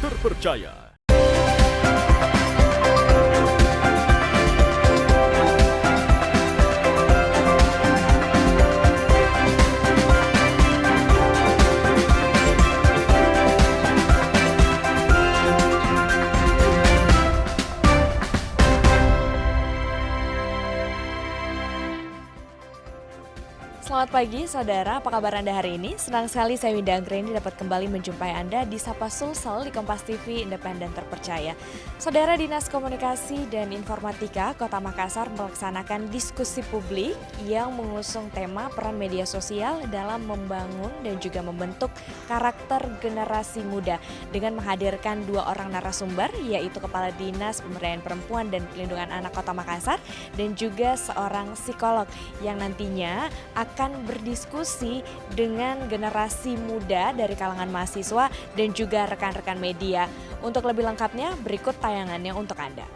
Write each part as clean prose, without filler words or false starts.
terpercaya. Selamat pagi saudara, apa kabar Anda hari ini? Senang sekali saya Winda Anggreni dapat kembali menjumpai Anda di Sapa Sulsel di Kompas TV Independen Terpercaya. Saudara, Dinas Komunikasi dan Informatika Kota Makassar melaksanakan diskusi publik yang mengusung tema peran media sosial dalam membangun dan juga membentuk karakter generasi muda dengan menghadirkan 2 orang narasumber, yaitu Kepala Dinas Pemberdayaan Perempuan dan Pelindungan Anak Kota Makassar dan juga seorang psikolog yang nantinya akan berdiskusi dengan generasi muda dari kalangan mahasiswa dan juga rekan-rekan media. Untuk lebih lengkapnya, berikut tayangannya untuk Anda.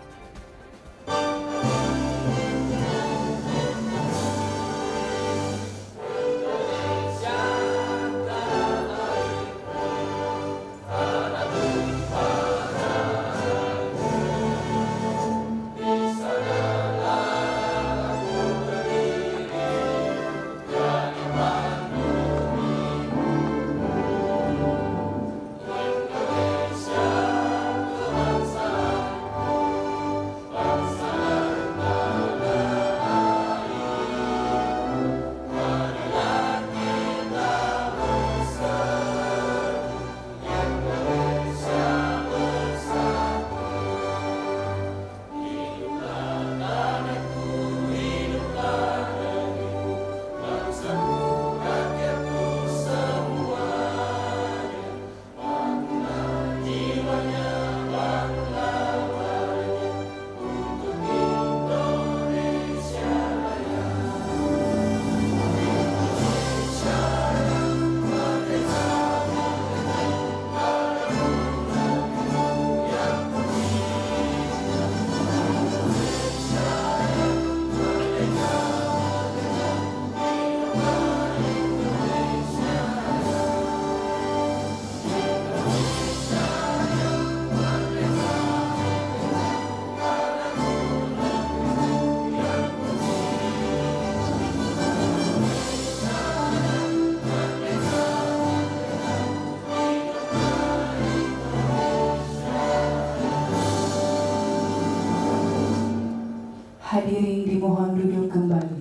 Hadirin dimohon duduk kembali.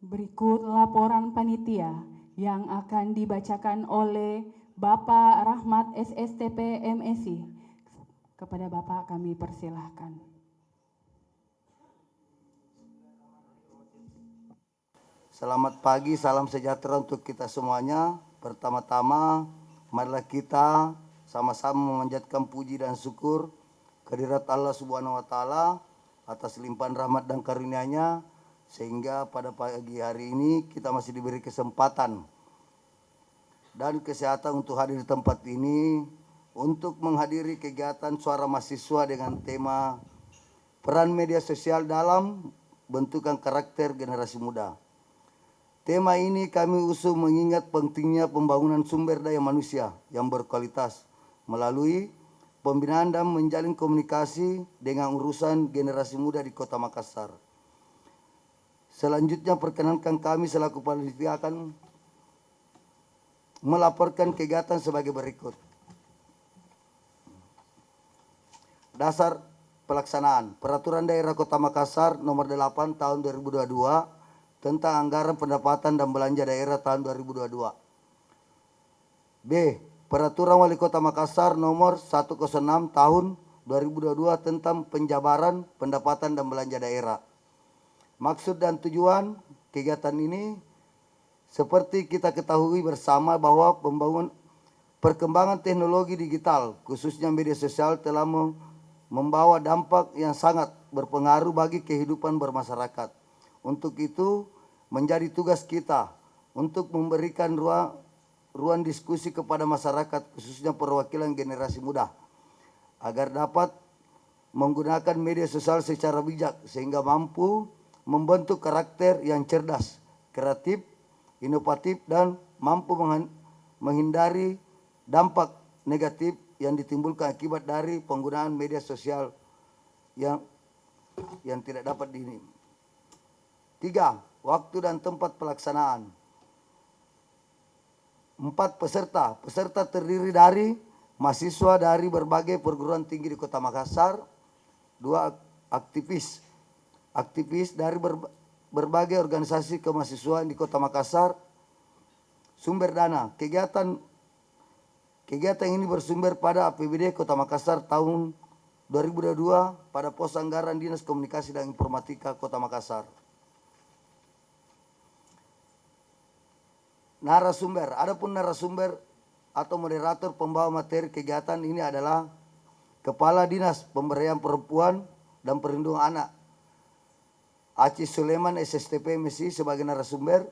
Berikut laporan panitia yang akan dibacakan oleh Bapak Rahmat SSTP MSI. Kepada Bapak kami persilahkan. Selamat pagi, salam sejahtera untuk kita semuanya. Pertama-tama, marilah kita sama-sama memanjatkan puji dan syukur kehadirat Allah Subhanahu wa taala atas limpahan rahmat dan karunia-Nya sehingga pada pagi hari ini kita masih diberi kesempatan dan kesehatan untuk hadir di tempat ini untuk menghadiri kegiatan suara mahasiswa dengan tema peran media sosial dalam bentukan karakter generasi muda. Tema ini kami usung mengingat pentingnya pembangunan sumber daya manusia yang berkualitas melalui pembinaan dan menjalin komunikasi dengan urusan generasi muda di Kota Makassar. Selanjutnya perkenankan kami selaku panitia akan melaporkan kegiatan sebagai berikut. Dasar pelaksanaan Peraturan Daerah Kota Makassar Nomor 8 Tahun 2022 tentang Anggaran Pendapatan dan Belanja Daerah tahun 2022. B. Peraturan Wali Kota Makassar Nomor 106 Tahun 2022 tentang penjabaran pendapatan dan belanja daerah. Maksud dan tujuan kegiatan ini seperti kita ketahui bersama bahwa perkembangan teknologi digital khususnya media sosial telah membawa dampak yang sangat berpengaruh bagi kehidupan bermasyarakat. Untuk itu menjadi tugas kita untuk memberikan ruang diskusi kepada masyarakat khususnya perwakilan generasi muda agar dapat menggunakan media sosial secara bijak sehingga mampu membentuk karakter yang cerdas, kreatif, inovatif dan mampu menghindari dampak negatif yang ditimbulkan akibat dari penggunaan media sosial yang tidak dapat ini. 3. Waktu dan tempat pelaksanaan. 4. Peserta terdiri dari mahasiswa dari berbagai perguruan tinggi di Kota Makassar. 2. Aktivis dari berbagai organisasi kemahasiswaan di Kota Makassar. Sumber dana. Kegiatan ini bersumber pada APBD Kota Makassar tahun 2022 pada pos anggaran Dinas Komunikasi dan Informatika Kota Makassar. Narasumber. Adapun narasumber atau moderator pembawa materi kegiatan ini adalah Kepala Dinas Pemberdayaan Perempuan dan Perlindungan Anak Aci Suleman SSTP MSI sebagai narasumber.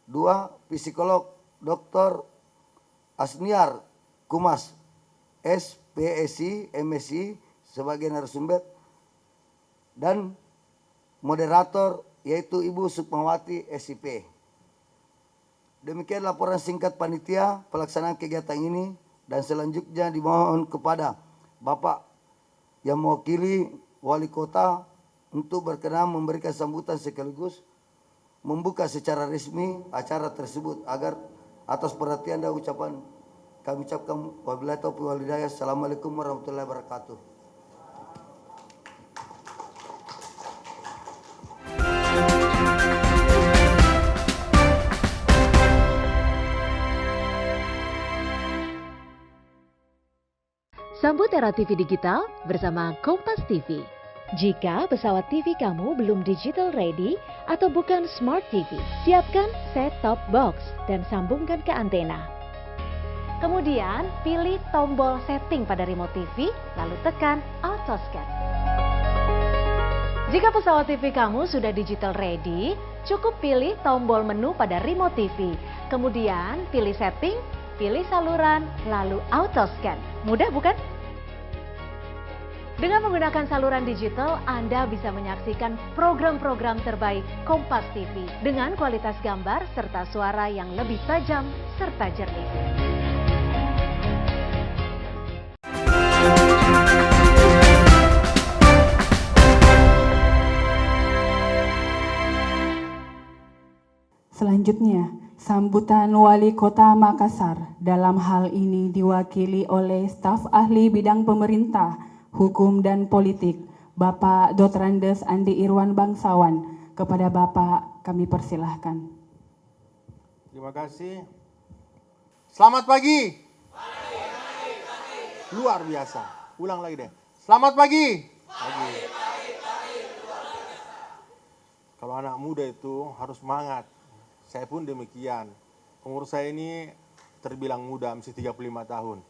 2. Psikolog Dr. Asniar Kumas SPSI MSI sebagai narasumber. Dan moderator yaitu Ibu Sukmawati SIP. Demikian laporan singkat panitia pelaksanaan kegiatan ini, dan selanjutnya dimohon kepada Bapak yang mewakili Wali Kota untuk berkenan memberikan sambutan sekaligus membuka secara resmi acara tersebut. Agar atas perhatian dan ucapan kami ucapkan wabillahi taufiq wal hidayah. Assalamualaikum warahmatullahi wabarakatuh. Sambut era TV digital bersama Kompas TV. Jika pesawat TV kamu belum digital ready atau bukan Smart TV, siapkan set-top box dan sambungkan ke antena. Kemudian pilih tombol setting pada remote TV, lalu tekan auto scan. Jika pesawat TV kamu sudah digital ready, cukup pilih tombol menu pada remote TV. Kemudian pilih setting, pilih saluran, lalu auto scan. Mudah bukan? Dengan menggunakan saluran digital, Anda bisa menyaksikan program-program terbaik Kompas TV dengan kualitas gambar serta suara yang lebih tajam serta jernih. Selanjutnya, sambutan Wali Kota Makassar dalam hal ini diwakili oleh staf ahli bidang pemerintah, hukum dan politik, Bapak Dr. Andes Andi Irwan Bangsawan. Kepada Bapak kami persilahkan. Terima kasih. Selamat pagi. Luar biasa. Ulang lagi deh. Selamat pagi. Pagi. Kalau anak muda itu harus semangat. Saya pun demikian. Umur saya ini terbilang muda, masih 35 tahun.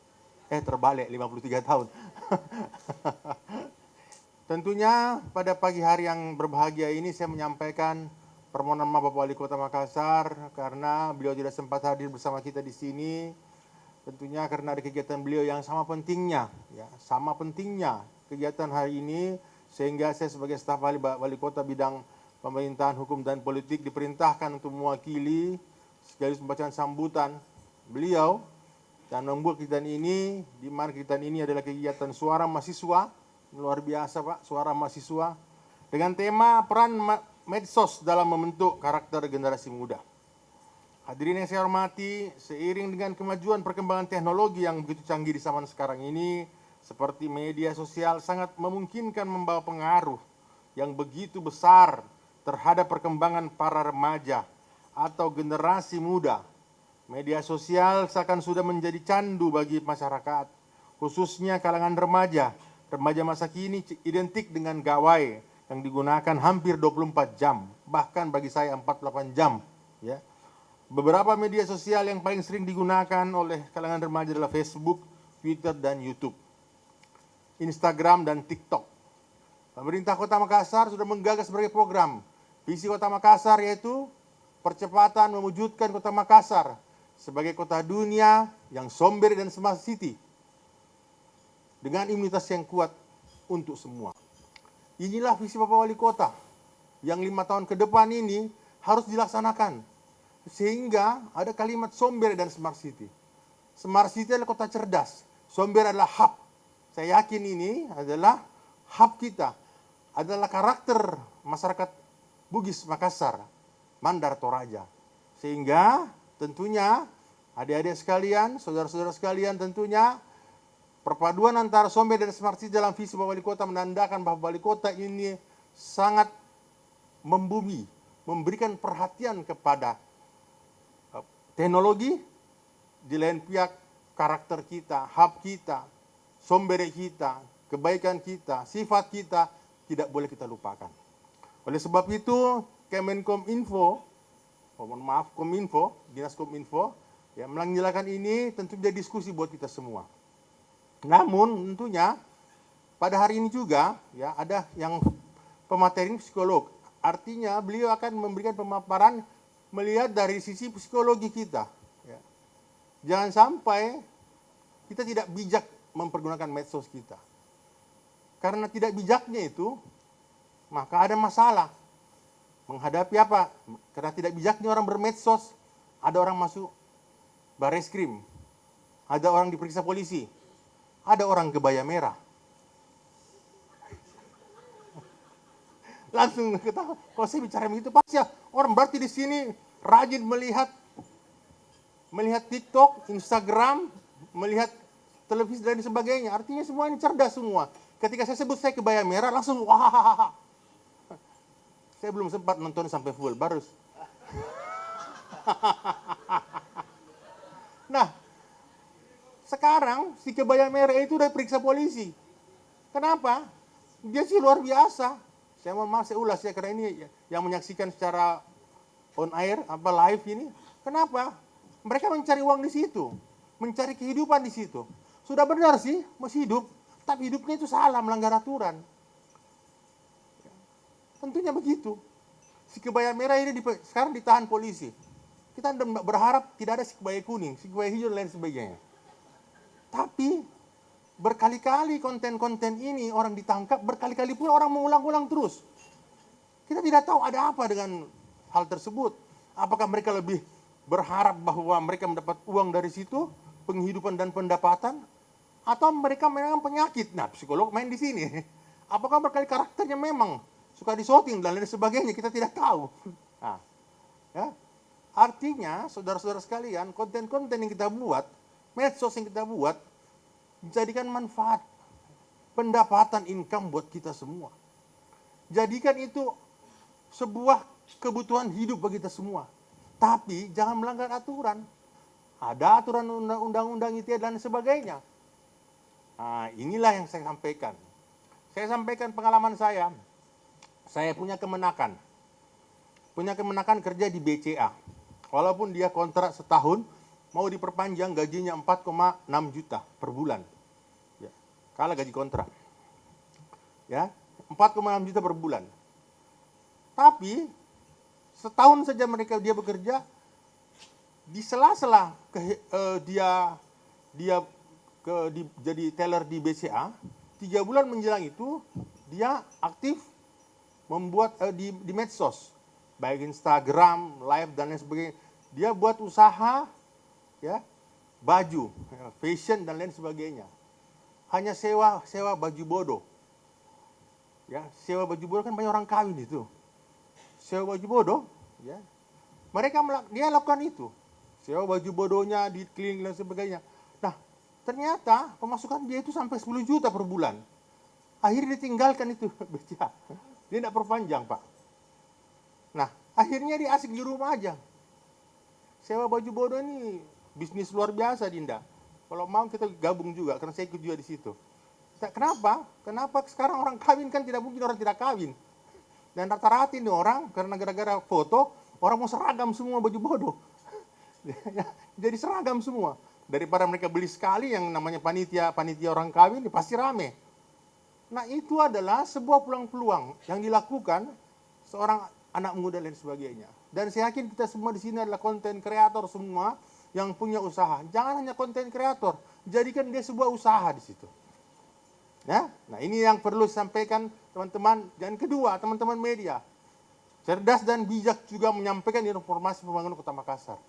Terbalik 53 tahun. Tentunya pada pagi hari yang berbahagia ini saya menyampaikan permohonan maaf Bapak Wali Kota Makassar karena beliau tidak sempat hadir bersama kita di sini. Tentunya karena ada kegiatan beliau yang sama pentingnya, kegiatan hari ini, sehingga saya sebagai staf ahli Wali Kota bidang pemerintahan, hukum dan politik diperintahkan untuk mewakili sekaligus membacaan sambutan beliau dan membuat kegiatan ini, di mana kegiatan ini adalah kegiatan suara mahasiswa, luar biasa Pak, suara mahasiswa, dengan tema peran medsos dalam membentuk karakter generasi muda. Hadirin yang saya hormati, seiring dengan kemajuan perkembangan teknologi yang begitu canggih di zaman sekarang ini, seperti media sosial sangat memungkinkan membawa pengaruh yang begitu besar terhadap perkembangan para remaja atau generasi muda. Media sosial seakan sudah menjadi candu bagi masyarakat, khususnya kalangan remaja. Remaja masa kini identik dengan gawai yang digunakan hampir 24 jam, bahkan bagi saya 48 jam. Ya. Beberapa media sosial yang paling sering digunakan oleh kalangan remaja adalah Facebook, Twitter, dan YouTube, Instagram, dan TikTok. Pemerintah Kota Makassar sudah menggagas berbagai program. Visi Kota Makassar yaitu percepatan mewujudkan Kota Makassar sebagai kota dunia yang somber dan smart city dengan imunitas yang kuat untuk semua. Inilah visi Bapak Wali Kota yang 5 tahun ke depan ini harus dilaksanakan sehingga ada kalimat somber dan smart city. Smart City adalah kota cerdas. Somber adalah hub. Saya yakin ini adalah hub kita. Adalah karakter masyarakat Bugis Makassar, Mandar Toraja. Sehingga tentunya adik-adik sekalian, saudara-saudara sekalian, tentunya perpaduan antara Somber dan Smart City dalam visi Bapak Wali Kota menandakan bahwa Wali Kota ini sangat membumi, memberikan perhatian kepada teknologi, di lain pihak karakter kita, hub kita, Somber kita, kebaikan kita, sifat kita tidak boleh kita lupakan. Oleh sebab itu, Kominfo, Dinas Kominfo, ya, menyelenggarakan ini tentu jadi diskusi buat kita semua. Namun tentunya pada hari ini juga ya ada yang pemateri psikolog. Artinya beliau akan memberikan pemaparan melihat dari sisi psikologi kita. Ya. Jangan sampai kita tidak bijak mempergunakan medsos kita. Karena tidak bijaknya itu, maka ada masalah. Menghadapi apa? Karena tidak bijaknya orang bermedsos, ada orang masuk bareskrim, ada orang diperiksa polisi, ada orang kebaya merah. Langsung ketawa, kalau saya bicara begitu pasti ya, orang berarti di sini rajin melihat TikTok, Instagram, melihat televisi dan sebagainya. Artinya semua ini cerdas semua. Ketika saya sebut saya kebaya merah, langsung wah. Saya belum sempat nonton sampai full, baru. Nah, sekarang si kebaya merah itu udah periksa polisi. Kenapa? Dia sih luar biasa. Saya mohon maaf, saya ulas ya, karena ini yang menyaksikan secara on air, live ini. Kenapa? Mereka mencari uang di situ, mencari kehidupan di situ. Sudah benar sih, masih hidup, tapi hidupnya itu salah, melanggar aturan. Tentunya begitu. Si kebaya merah ini sekarang ditahan polisi. Kita berharap tidak ada si kebaya kuning, si kebaya hijau dan lain sebagainya. Tapi berkali-kali konten-konten ini orang ditangkap, berkali-kali pula orang mengulang-ulang terus. Kita tidak tahu ada apa dengan hal tersebut. Apakah mereka lebih berharap bahwa mereka mendapat uang dari situ, penghidupan dan pendapatan, atau mereka memang penyakit? Nah, psikolog main di sini. Apakah berkali karakternya memang suka disorting dan lain sebagainya, kita tidak tahu. Nah, ya. Artinya, saudara-saudara sekalian, konten-konten yang kita buat, medsos yang kita buat, jadikan manfaat, pendapatan, income buat kita semua. Jadikan itu sebuah kebutuhan hidup bagi kita semua. Tapi jangan melanggar aturan. Ada aturan undang-undang ITE dan sebagainya. Nah, inilah yang saya sampaikan. Saya sampaikan pengalaman saya. Saya punya kemenakan. Punya kemenakan kerja di BCA. Walaupun dia kontrak setahun, mau diperpanjang gajinya 4,6 juta per bulan. Ya, kalah gaji kontrak. Ya, 4,6 juta per bulan. Tapi setahun saja dia bekerja, di sela-sela dia jadi teller di BCA, 3 bulan menjelang itu dia aktif membuat di medsos, baik Instagram, live dan lain sebagainya. Dia buat usaha ya, baju, fashion dan lain sebagainya. Hanya sewa baju bodoh. Ya, sewa baju bodoh kan banyak orang kawin itu. Sewa baju bodoh, ya. Dia lakukan itu. Sewa baju bodohnya di keliling dan sebagainya. Nah, ternyata pemasukan dia itu sampai 10 juta per bulan. Akhirnya ditinggalkan itu. Dia tidak perpanjang, Pak. Nah, akhirnya dia asik di rumah aja. Sewa baju bodoh ini bisnis luar biasa, Dinda. Kalau mau kita gabung juga, karena saya ikut juga di situ. Kenapa? Kenapa sekarang orang kawin kan tidak mungkin orang tidak kawin. Dan rata-rata ini orang, karena gara-gara foto, orang mau seragam semua baju bodoh. Jadi seragam semua. Daripada mereka beli sekali yang namanya panitia orang kawin, pasti rame. Nah, itu adalah sebuah peluang-peluang yang dilakukan seorang anak muda dan sebagainya. Dan saya yakin kita semua di sini adalah konten kreator semua yang punya usaha. Jangan hanya konten kreator, jadikan dia sebuah usaha di situ. Ya? Nah, ini yang perlu disampaikan teman-teman. Dan kedua, teman-teman media, cerdas dan bijak juga menyampaikan informasi pembangunan Kota Makassar.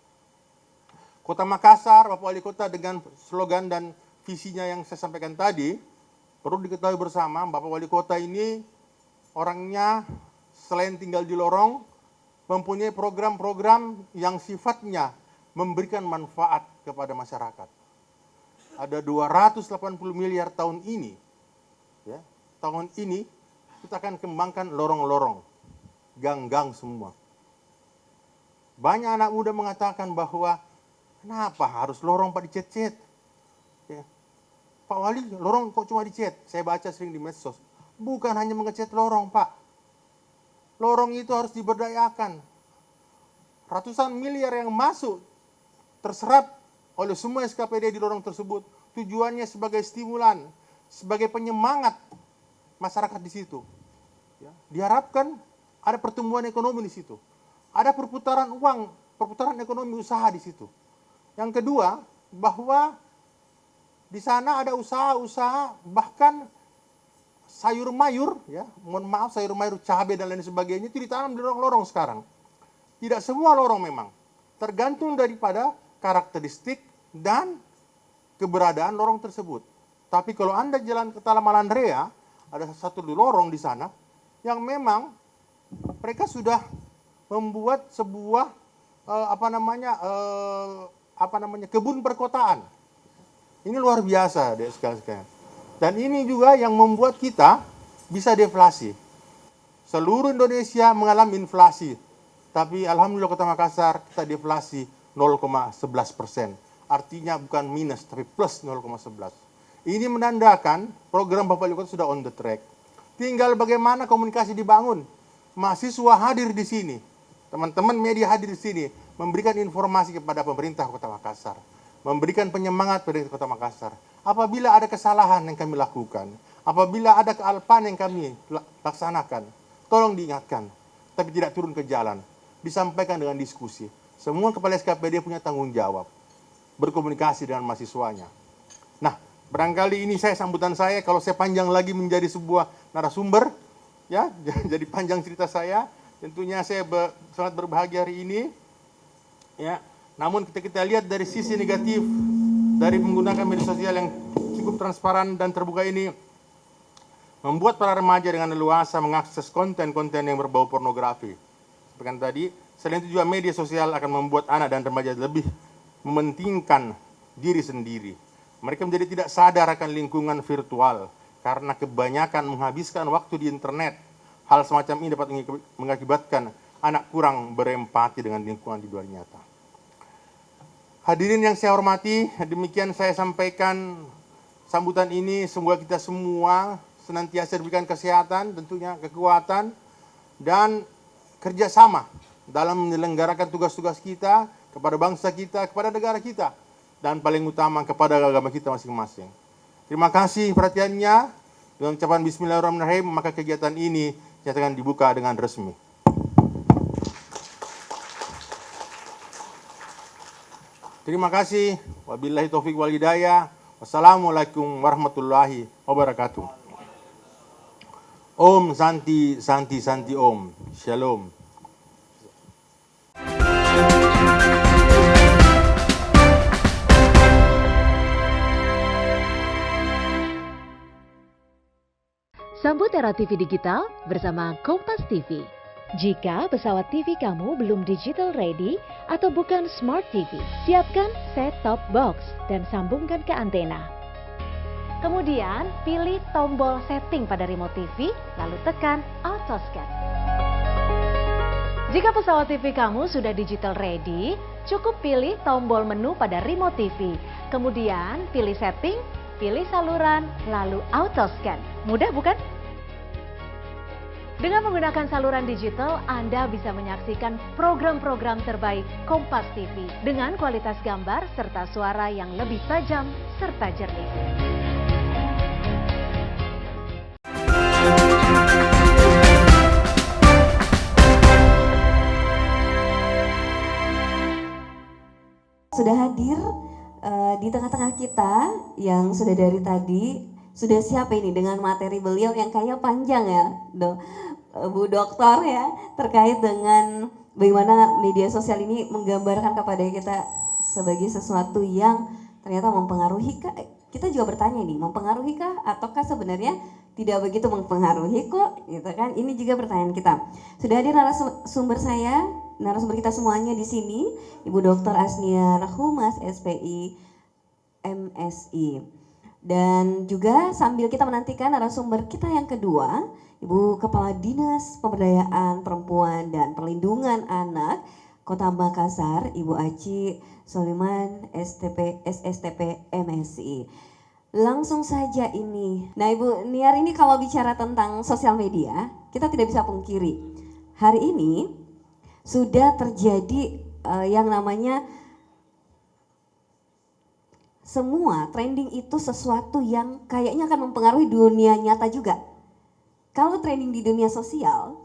Kota Makassar, Bapak Wali Kota dengan slogan dan visinya yang saya sampaikan tadi, perlu diketahui bersama Bapak Wali Kota ini orangnya selain tinggal di lorong, mempunyai program-program yang sifatnya memberikan manfaat kepada masyarakat. Ada 280 miliar tahun ini, ya, tahun ini kita akan kembangkan lorong-lorong, gang-gang semua. Banyak anak muda mengatakan bahwa kenapa harus lorong Pak dicet-cet? Ya. Pak Wali, lorong kok cuma dicet? Saya baca sering di medsos. Bukan hanya mengecat lorong, Pak. Lorong itu harus diberdayakan. Ratusan miliar yang masuk terserap oleh semua SKPD di lorong tersebut. Tujuannya sebagai stimulan, sebagai penyemangat masyarakat di situ. Ya. Diharapkan ada pertumbuhan ekonomi di situ. Ada perputaran uang, perputaran ekonomi usaha di situ. Yang kedua, bahwa di sana ada usaha-usaha bahkan sayur mayur, ya, mohon maaf, sayur mayur, cabai dan lain sebagainya itu ditanam di lorong-lorong sekarang. Tidak semua lorong memang, tergantung daripada karakteristik dan keberadaan lorong tersebut. Tapi kalau Anda jalan ke Talamalandrea, ada satu lorong di sana yang memang mereka sudah membuat sebuah kebun perkotaan. Ini luar biasa, dek sekalian. Dan ini juga yang membuat kita bisa deflasi. Seluruh Indonesia mengalami inflasi, tapi alhamdulillah Kota Makassar kita deflasi 0,11%. Artinya bukan minus, tapi plus 0,11. Ini menandakan program Bapak Wali Kota sudah on the track. Tinggal bagaimana komunikasi dibangun. Mahasiswa hadir di sini, teman-teman media hadir di sini, memberikan informasi kepada pemerintah Kota Makassar, memberikan penyemangat pada Kota Makassar. Apabila ada kesalahan yang kami lakukan, apabila ada kealpaan yang kami laksanakan, tolong diingatkan, tapi tidak turun ke jalan, disampaikan dengan diskusi. Semua kepala SKPD punya tanggung jawab berkomunikasi dengan mahasiswanya. Nah, barangkali ini sambutan saya, kalau saya panjang lagi menjadi sebuah narasumber, ya, jadi panjang cerita saya. Tentunya saya sangat berbahagia hari ini. Ya, namun kita lihat dari sisi negatif dari menggunakan media sosial yang cukup transparan dan terbuka ini, membuat para remaja dengan leluasa mengakses konten-konten yang berbau pornografi. Seperti tadi, selain itu juga media sosial akan membuat anak dan remaja lebih mementingkan diri sendiri. Mereka menjadi tidak sadar akan lingkungan virtual karena kebanyakan menghabiskan waktu di internet. Hal semacam ini dapat mengakibatkan anak kurang berempati dengan lingkungan di luar nyata. Hadirin yang saya hormati, demikian saya sampaikan sambutan ini. Semoga kita semua senantiasa diberikan kesehatan, tentunya kekuatan, dan kerjasama dalam menyelenggarakan tugas-tugas kita kepada bangsa kita, kepada negara kita, dan paling utama kepada agama kita masing-masing. Terima kasih perhatiannya. Dengan ucapan Bismillahirrahmanirrahim, maka kegiatan ini nyatakan dibuka dengan resmi. Terima kasih. Wabillahi taufiq wal hidayah. Wassalamualaikum warahmatullahi wabarakatuh. Om Santi Santi Santi Om. Shalom. Sambut era TV digital bersama Kompas TV. Jika pesawat TV kamu belum digital ready atau bukan smart TV, siapkan set-top box dan sambungkan ke antena. Kemudian pilih tombol setting pada remote TV, lalu tekan auto scan. Jika pesawat TV kamu sudah digital ready, cukup pilih tombol menu pada remote TV. Kemudian pilih setting, pilih saluran, lalu auto scan. Mudah bukan? Dengan menggunakan saluran digital, Anda bisa menyaksikan program-program terbaik Kompas TV dengan kualitas gambar serta suara yang lebih tajam serta jernih. Sudah hadir di tengah-tengah kita yang sudah dari tadi, sudah siap ini dengan materi beliau yang kayaknya panjang ya, Bu Doktor ya, terkait dengan bagaimana media sosial ini menggambarkan kepada kita sebagai sesuatu yang ternyata mempengaruhi kah? Kita juga bertanya nih, mempengaruhi kah ataukah sebenarnya tidak begitu mempengaruhi kok, gitu kan? Ini juga pertanyaan kita. Sudah hadir narasumber kita semuanya di sini, Ibu Dr. Asniar Humas SPI MSI. Dan juga sambil kita menantikan narasumber kita yang kedua, Ibu Kepala Dinas Pemberdayaan Perempuan dan Perlindungan Anak Kota Makassar, Ibu Aci Soliman SSTP MSI. Langsung saja ini. Nah, Ibu Niar, ini kalau bicara tentang sosial media, kita tidak bisa pungkiri. Hari ini sudah terjadi yang namanya semua trending itu sesuatu yang kayaknya akan mempengaruhi dunia nyata juga. Kalau trending di dunia sosial,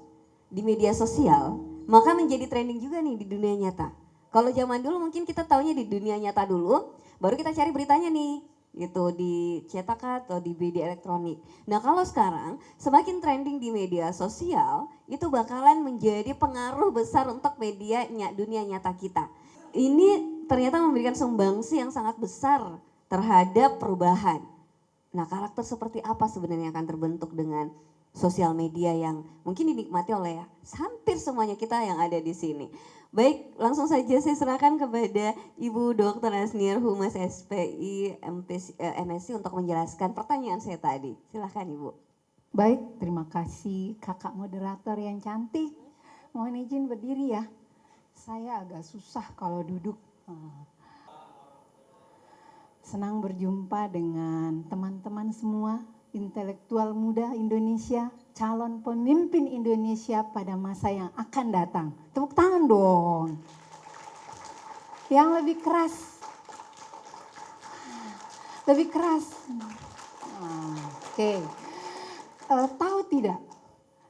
di media sosial, maka menjadi trending juga nih di dunia nyata. Kalau zaman dulu mungkin kita taunya di dunia nyata dulu, baru kita cari beritanya nih, gitu di cetak atau di media elektronik. Nah, kalau sekarang semakin trending di media sosial, itu bakalan menjadi pengaruh besar untuk media dunia nyata kita. Ini ternyata memberikan sumbangsi yang sangat besar terhadap perubahan. Nah, karakter seperti apa sebenarnya akan terbentuk dengan sosial media yang mungkin dinikmati oleh hampir semuanya kita yang ada di sini. Baik, langsung saja saya serahkan kepada Ibu Dr. Asniar Humas SPI MSI untuk menjelaskan pertanyaan saya tadi. Silakan Ibu. Baik, terima kasih kakak moderator yang cantik. Mohon izin berdiri ya. Saya agak susah kalau duduk. Senang berjumpa dengan teman-teman semua, intelektual muda Indonesia, calon pemimpin Indonesia pada masa yang akan datang. Tepuk tangan dong. Yang lebih keras. Lebih keras. Oke. Tahu tidak?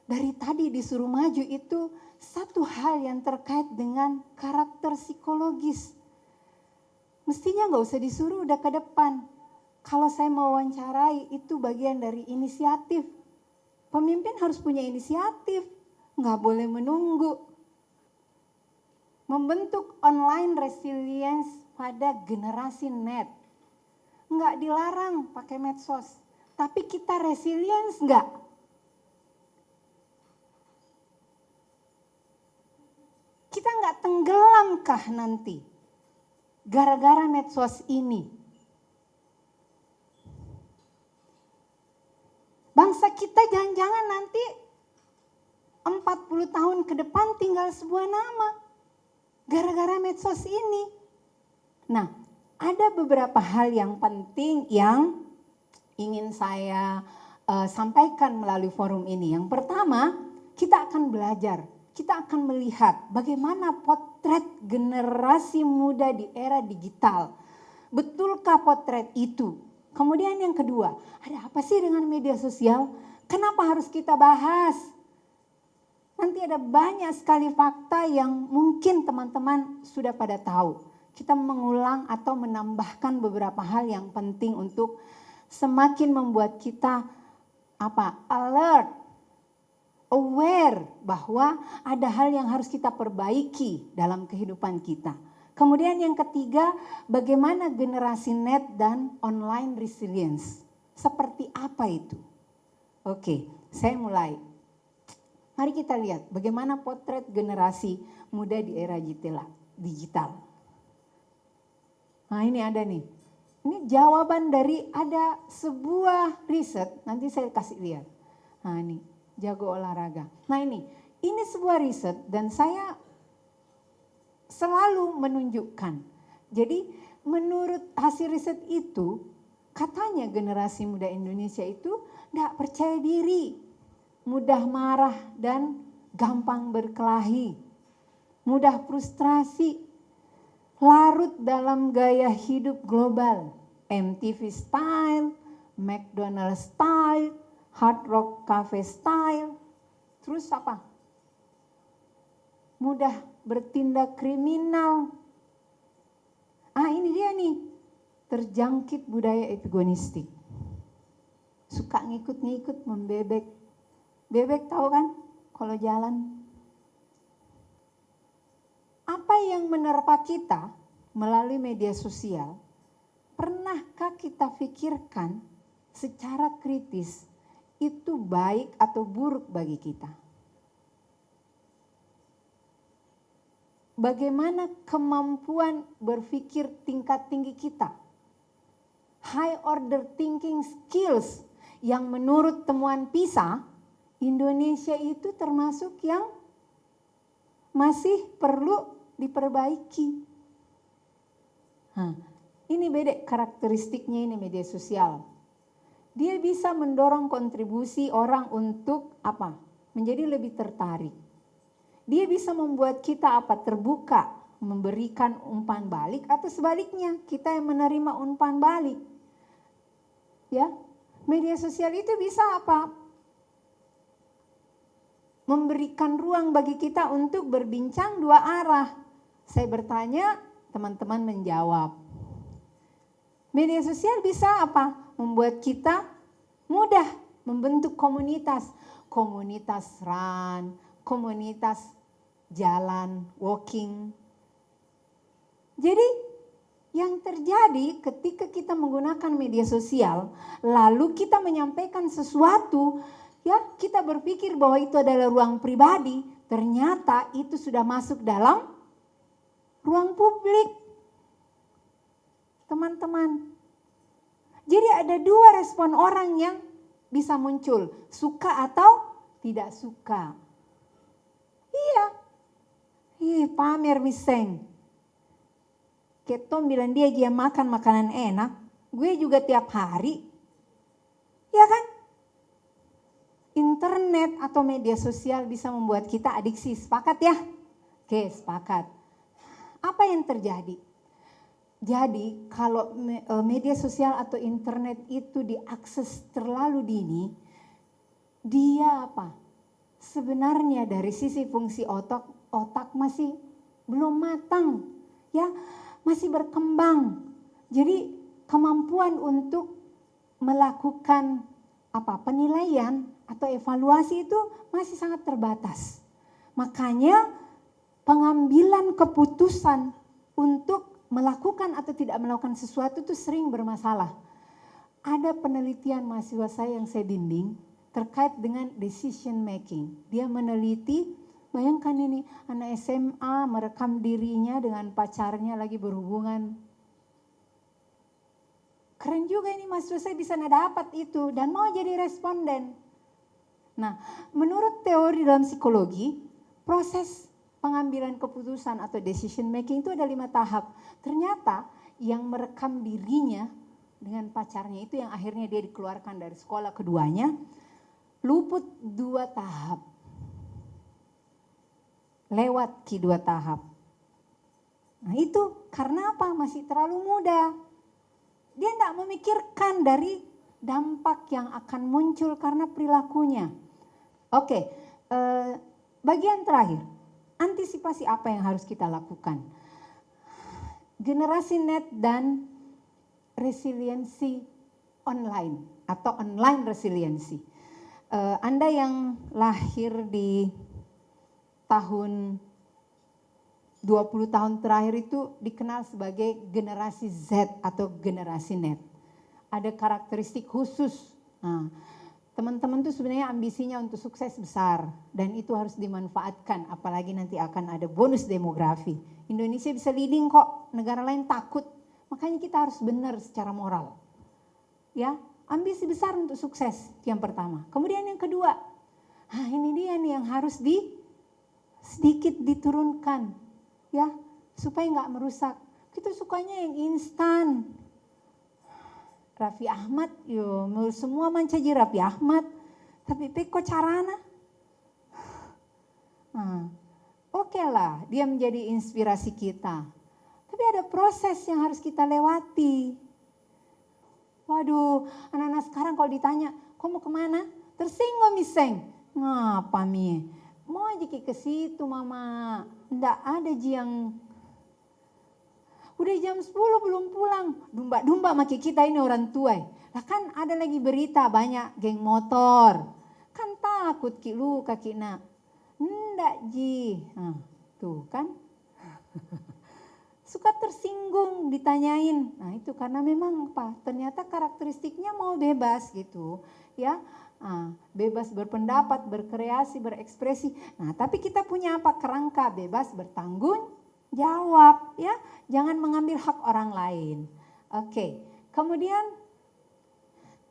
Dari tadi disuruh maju itu satu hal yang terkait dengan karakter psikologis. Mestinya nggak usah disuruh, udah ke depan. Kalau saya mau wawancarai itu bagian dari inisiatif. Pemimpin harus punya inisiatif, nggak boleh menunggu. Membentuk online resilience pada generasi net. Nggak dilarang pakai medsos, tapi kita resilience nggak? Kita nggak tenggelamkah nanti gara-gara medsos ini? Bangsa kita jangan-jangan nanti 40 tahun ke depan tinggal sebuah nama gara-gara medsos ini. Nah, ada beberapa hal yang penting yang ingin saya sampaikan melalui forum ini. Yang pertama, kita akan belajar. Kita akan melihat bagaimana potret generasi muda di era digital. Betulkah potret itu? Kemudian yang kedua, ada apa sih dengan media sosial? Kenapa harus kita bahas? Nanti ada banyak sekali fakta yang mungkin teman-teman sudah pada tahu. Kita mengulang atau menambahkan beberapa hal yang penting untuk semakin membuat kita alert, aware bahwa ada hal yang harus kita perbaiki dalam kehidupan kita. Kemudian yang ketiga, bagaimana generasi net dan online resilience. Seperti apa itu? Oke, saya mulai. Mari kita lihat bagaimana potret generasi muda di era digital. Nah, ini ada nih. Ini jawaban dari ada sebuah riset, nanti saya kasih lihat. Nah, ini jago olahraga. Nah, ini sebuah riset dan saya selalu menunjukkan. Jadi menurut hasil riset itu, katanya generasi muda Indonesia itu tidak percaya diri, mudah marah dan gampang berkelahi, mudah frustrasi, larut dalam gaya hidup global, MTV style, McDonald style, Hard Rock Cafe style, terus apa? Mudah bertindak kriminal. Ini dia nih, terjangkit budaya epigonistik. Suka ngikut-ngikut, membebek. Bebek tahu kan kalau jalan. Apa yang menerpa kita melalui media sosial, pernahkah kita pikirkan secara kritis itu baik atau buruk bagi kita? Bagaimana kemampuan berpikir tingkat tinggi kita? High order thinking skills yang menurut temuan PISA, Indonesia itu termasuk yang masih perlu diperbaiki. Ini beda karakteristiknya ini media sosial. Dia bisa mendorong kontribusi orang untuk apa? Menjadi lebih tertarik. Dia bisa membuat kita apa? Terbuka, memberikan umpan balik atau sebaliknya kita yang menerima umpan balik. Ya, media sosial itu bisa apa? Memberikan ruang bagi kita untuk berbincang dua arah. Saya bertanya, teman-teman menjawab. Media sosial bisa apa? Membuat kita mudah membentuk komunitas. Komunitas run, komunitas jalan, walking. Jadi yang terjadi ketika kita menggunakan media sosial, lalu kita menyampaikan sesuatu, ya kita berpikir bahwa itu adalah ruang pribadi, ternyata itu sudah masuk dalam ruang publik. Teman-teman, jadi ada dua respon orang yang bisa muncul, suka atau tidak suka. Iya, pamer miseng. Ketom bilang dia makan makanan enak, gue juga tiap hari. Ya kan? Internet atau media sosial bisa membuat kita adiksi, sepakat ya? Oke, sepakat. Apa yang terjadi? Jadi kalau media sosial atau internet itu diakses terlalu dini, dia apa? Sebenarnya dari sisi fungsi otak masih belum matang, ya masih berkembang. Jadi kemampuan untuk melakukan penilaian atau evaluasi itu masih sangat terbatas. Makanya pengambilan keputusan untuk melakukan atau tidak melakukan sesuatu itu sering bermasalah. Ada penelitian mahasiswa saya yang saya bimbing terkait dengan decision making. Dia meneliti, bayangkan ini anak SMA merekam dirinya dengan pacarnya lagi berhubungan. Keren juga ini mahasiswa saya bisa dapat itu dan mau jadi responden. Nah, menurut teori dalam psikologi, proses pengambilan keputusan atau decision making itu ada 5 tahap. Ternyata yang merekam dirinya dengan pacarnya itu yang akhirnya dia dikeluarkan dari sekolah keduanya, luput 2 tahap. Lewat 2 tahap. Nah itu karena apa? Masih terlalu muda. Dia tidak memikirkan dari dampak yang akan muncul karena perilakunya. Oke, bagian terakhir. Antisipasi apa yang harus kita lakukan? Generasi net dan resiliensi online atau online resiliensi. Anda yang lahir di tahun 20 tahun terakhir itu dikenal sebagai generasi Z atau generasi net. Ada karakteristik khusus. Nah, teman-teman tuh sebenarnya ambisinya untuk sukses besar dan itu harus dimanfaatkan, apalagi nanti akan ada bonus demografi. Indonesia bisa leading kok, negara lain takut. Makanya kita harus benar secara moral. Ya, ambisi besar untuk sukses, itu yang pertama. Kemudian yang kedua, ini dia nih yang harus sedikit diturunkan, ya, supaya nggak merusak. Kita sukanya yang instan. Raffi Ahmad, semua mencaji Raffi Ahmad, tapi peko carana. Oke lah, dia menjadi inspirasi kita. Tapi ada proses yang harus kita lewati. Waduh, anak-anak sekarang kalau ditanya, kau mau kemana? Tersinggung miseng. Ngapa mie? Mau aja ke situ mama. Nggak ada yang udah jam 10 belum pulang. Dumba-dumba maki kita ini orang tua. Lah kan ada lagi berita banyak geng motor. Kan takut ki lu kaki nak. Ndak ji. Tuh kan. suka tersinggung ditanyain. Nah itu karena memang apa? Ternyata karakteristiknya mau bebas gitu ya. Bebas berpendapat, berkreasi, berekspresi. Nah tapi kita punya apa? Kerangka bebas bertanggung jawab ya. Jangan mengambil hak orang lain. Oke. Kemudian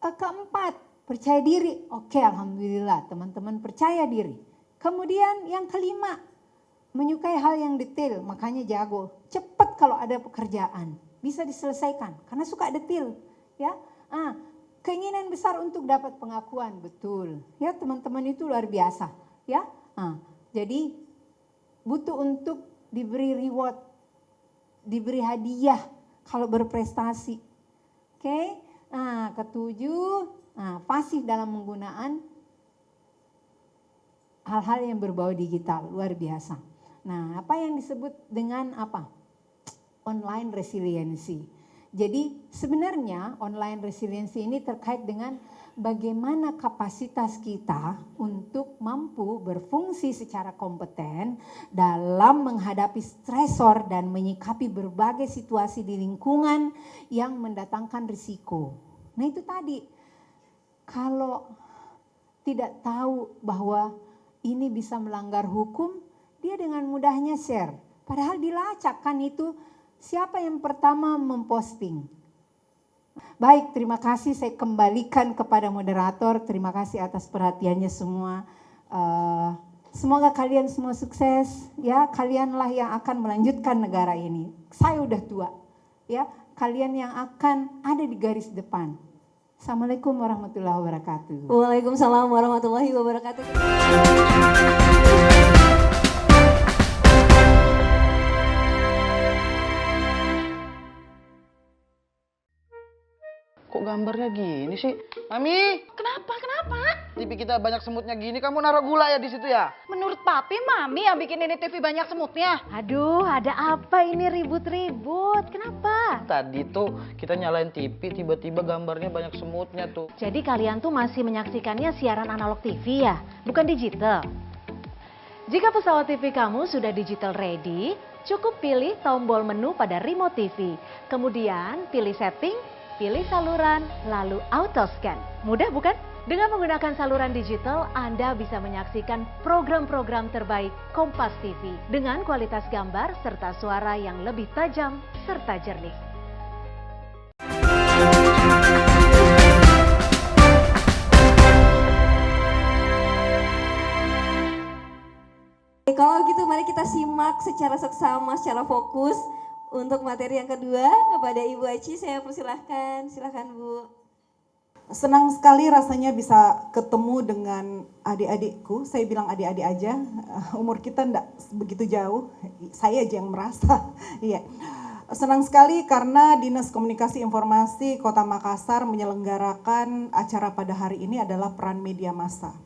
keempat, percaya diri. Oke, alhamdulillah teman-teman percaya diri. Kemudian yang kelima, menyukai hal yang detail, makanya jago. Cepat kalau ada pekerjaan, bisa diselesaikan karena suka detail, ya. Keinginan besar untuk dapat pengakuan, betul. Ya, teman-teman itu luar biasa, ya. Jadi butuh untuk diberi reward, diberi hadiah kalau berprestasi. Oke. Ketujuh, fasih dalam menggunakan hal-hal yang berbau digital, luar biasa. Nah, apa yang disebut dengan apa? Online resiliency. Jadi sebenarnya online resiliency ini terkait dengan bagaimana kapasitas kita untuk mampu berfungsi secara kompeten dalam menghadapi stresor dan menyikapi berbagai situasi di lingkungan yang mendatangkan risiko. Nah itu tadi, kalau tidak tahu bahwa ini bisa melanggar hukum, dia dengan mudahnya share. Padahal dilacak kan itu siapa yang pertama memposting. Baik, terima kasih, saya kembalikan kepada moderator. Terima kasih atas perhatiannya semua. Semoga kalian semua sukses, ya. Kalianlah yang akan melanjutkan negara ini. Saya udah tua, ya. Kalian yang akan ada di garis depan. Assalamualaikum warahmatullahi wabarakatuh. Waalaikumsalam warahmatullahi wabarakatuh. Kok gambarnya gini sih? Mami! Kenapa? TV kita banyak semutnya gini, kamu naruh gula ya di situ ya? Menurut Papi, Mami yang bikin ini TV banyak semutnya. Aduh, ada apa ini ribut-ribut? Kenapa? Tadi tuh kita nyalain TV, tiba-tiba gambarnya banyak semutnya tuh. Jadi kalian tuh masih menyaksikannya siaran analog TV ya, bukan digital? Jika pesawat TV kamu sudah digital ready, cukup pilih tombol menu pada remote TV. Kemudian pilih setting, pilih saluran, lalu auto scan. Mudah bukan? Dengan menggunakan saluran digital, Anda bisa menyaksikan program-program terbaik Kompas TV dengan kualitas gambar serta suara yang lebih tajam serta jernih. Kalau gitu mari kita simak secara seksama, secara fokus untuk materi yang kedua kepada Ibu Aci. Saya persilahkan, silakan Bu. Senang sekali rasanya bisa ketemu dengan adik-adikku. Saya bilang adik-adik aja, umur kita enggak begitu jauh, saya aja yang merasa. Iya. Senang sekali karena Dinas Komunikasi Informasi Kota Makassar menyelenggarakan acara pada hari ini adalah peran media massa.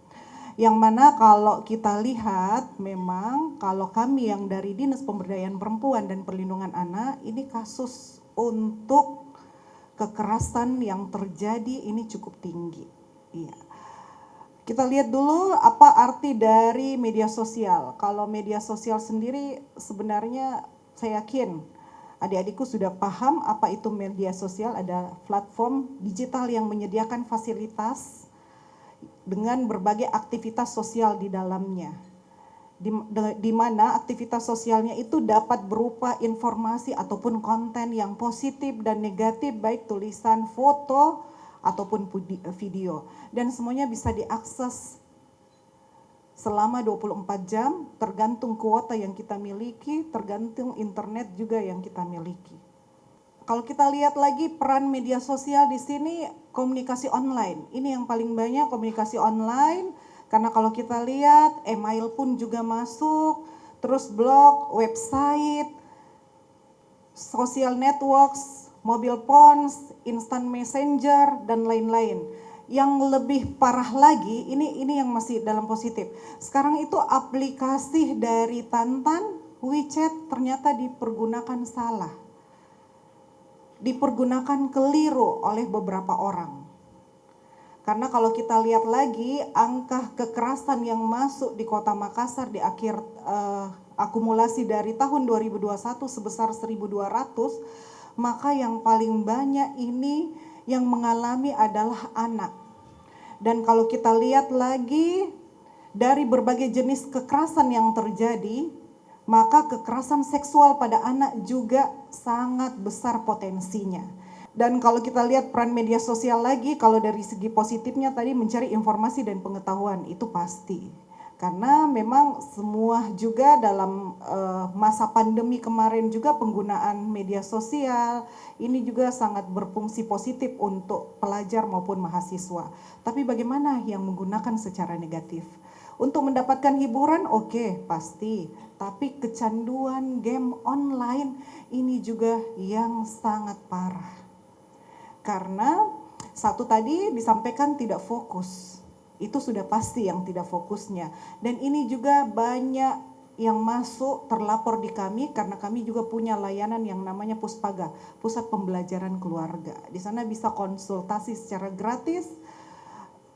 Yang mana kalau kita lihat memang kalau kami yang dari Dinas Pemberdayaan Perempuan dan Perlindungan Anak, ini kasus untuk kekerasan yang terjadi ini cukup tinggi. Iya. Kita lihat dulu apa arti dari media sosial. Kalau media sosial sendiri sebenarnya saya yakin adik-adikku sudah paham apa itu media sosial. Ada platform digital yang menyediakan fasilitas dengan berbagai aktivitas sosial di dalamnya. Di mana aktivitas sosialnya itu dapat berupa informasi ataupun konten yang positif dan negatif, baik tulisan, foto, ataupun video. Dan semuanya bisa diakses selama 24 jam, tergantung kuota yang kita miliki, tergantung internet juga yang kita miliki. Kalau kita lihat lagi peran media sosial di sini, komunikasi online. Ini yang paling banyak, komunikasi online. Karena kalau kita lihat email pun juga masuk, terus blog, website, social networks, mobile phones, instant messenger, dan lain-lain. Yang lebih parah lagi, ini yang masih dalam positif. Sekarang itu aplikasi dari Tantan, WeChat ternyata dipergunakan salah. Dipergunakan keliru oleh beberapa orang. Karena kalau kita lihat lagi angka kekerasan yang masuk di Kota Makassar di akhir akumulasi dari tahun 2021 sebesar 1.200, maka yang paling banyak ini yang mengalami adalah anak. Dan kalau kita lihat lagi dari berbagai jenis kekerasan yang terjadi, maka kekerasan seksual pada anak juga sangat besar potensinya. Dan kalau kita lihat peran media sosial lagi, kalau dari segi positifnya tadi mencari informasi dan pengetahuan, itu pasti. Karena memang semua juga dalam masa pandemi kemarin juga penggunaan media sosial ini juga sangat berfungsi positif untuk pelajar maupun mahasiswa. Tapi bagaimana yang menggunakan secara negatif? Untuk mendapatkan hiburan, oke, pasti. Tapi kecanduan game online ini juga yang sangat parah. Karena satu tadi disampaikan tidak fokus. Itu sudah pasti yang tidak fokusnya. Dan ini juga banyak yang masuk terlapor di kami karena kami juga punya layanan yang namanya Puspaga, Pusat Pembelajaran Keluarga. Di sana bisa konsultasi secara gratis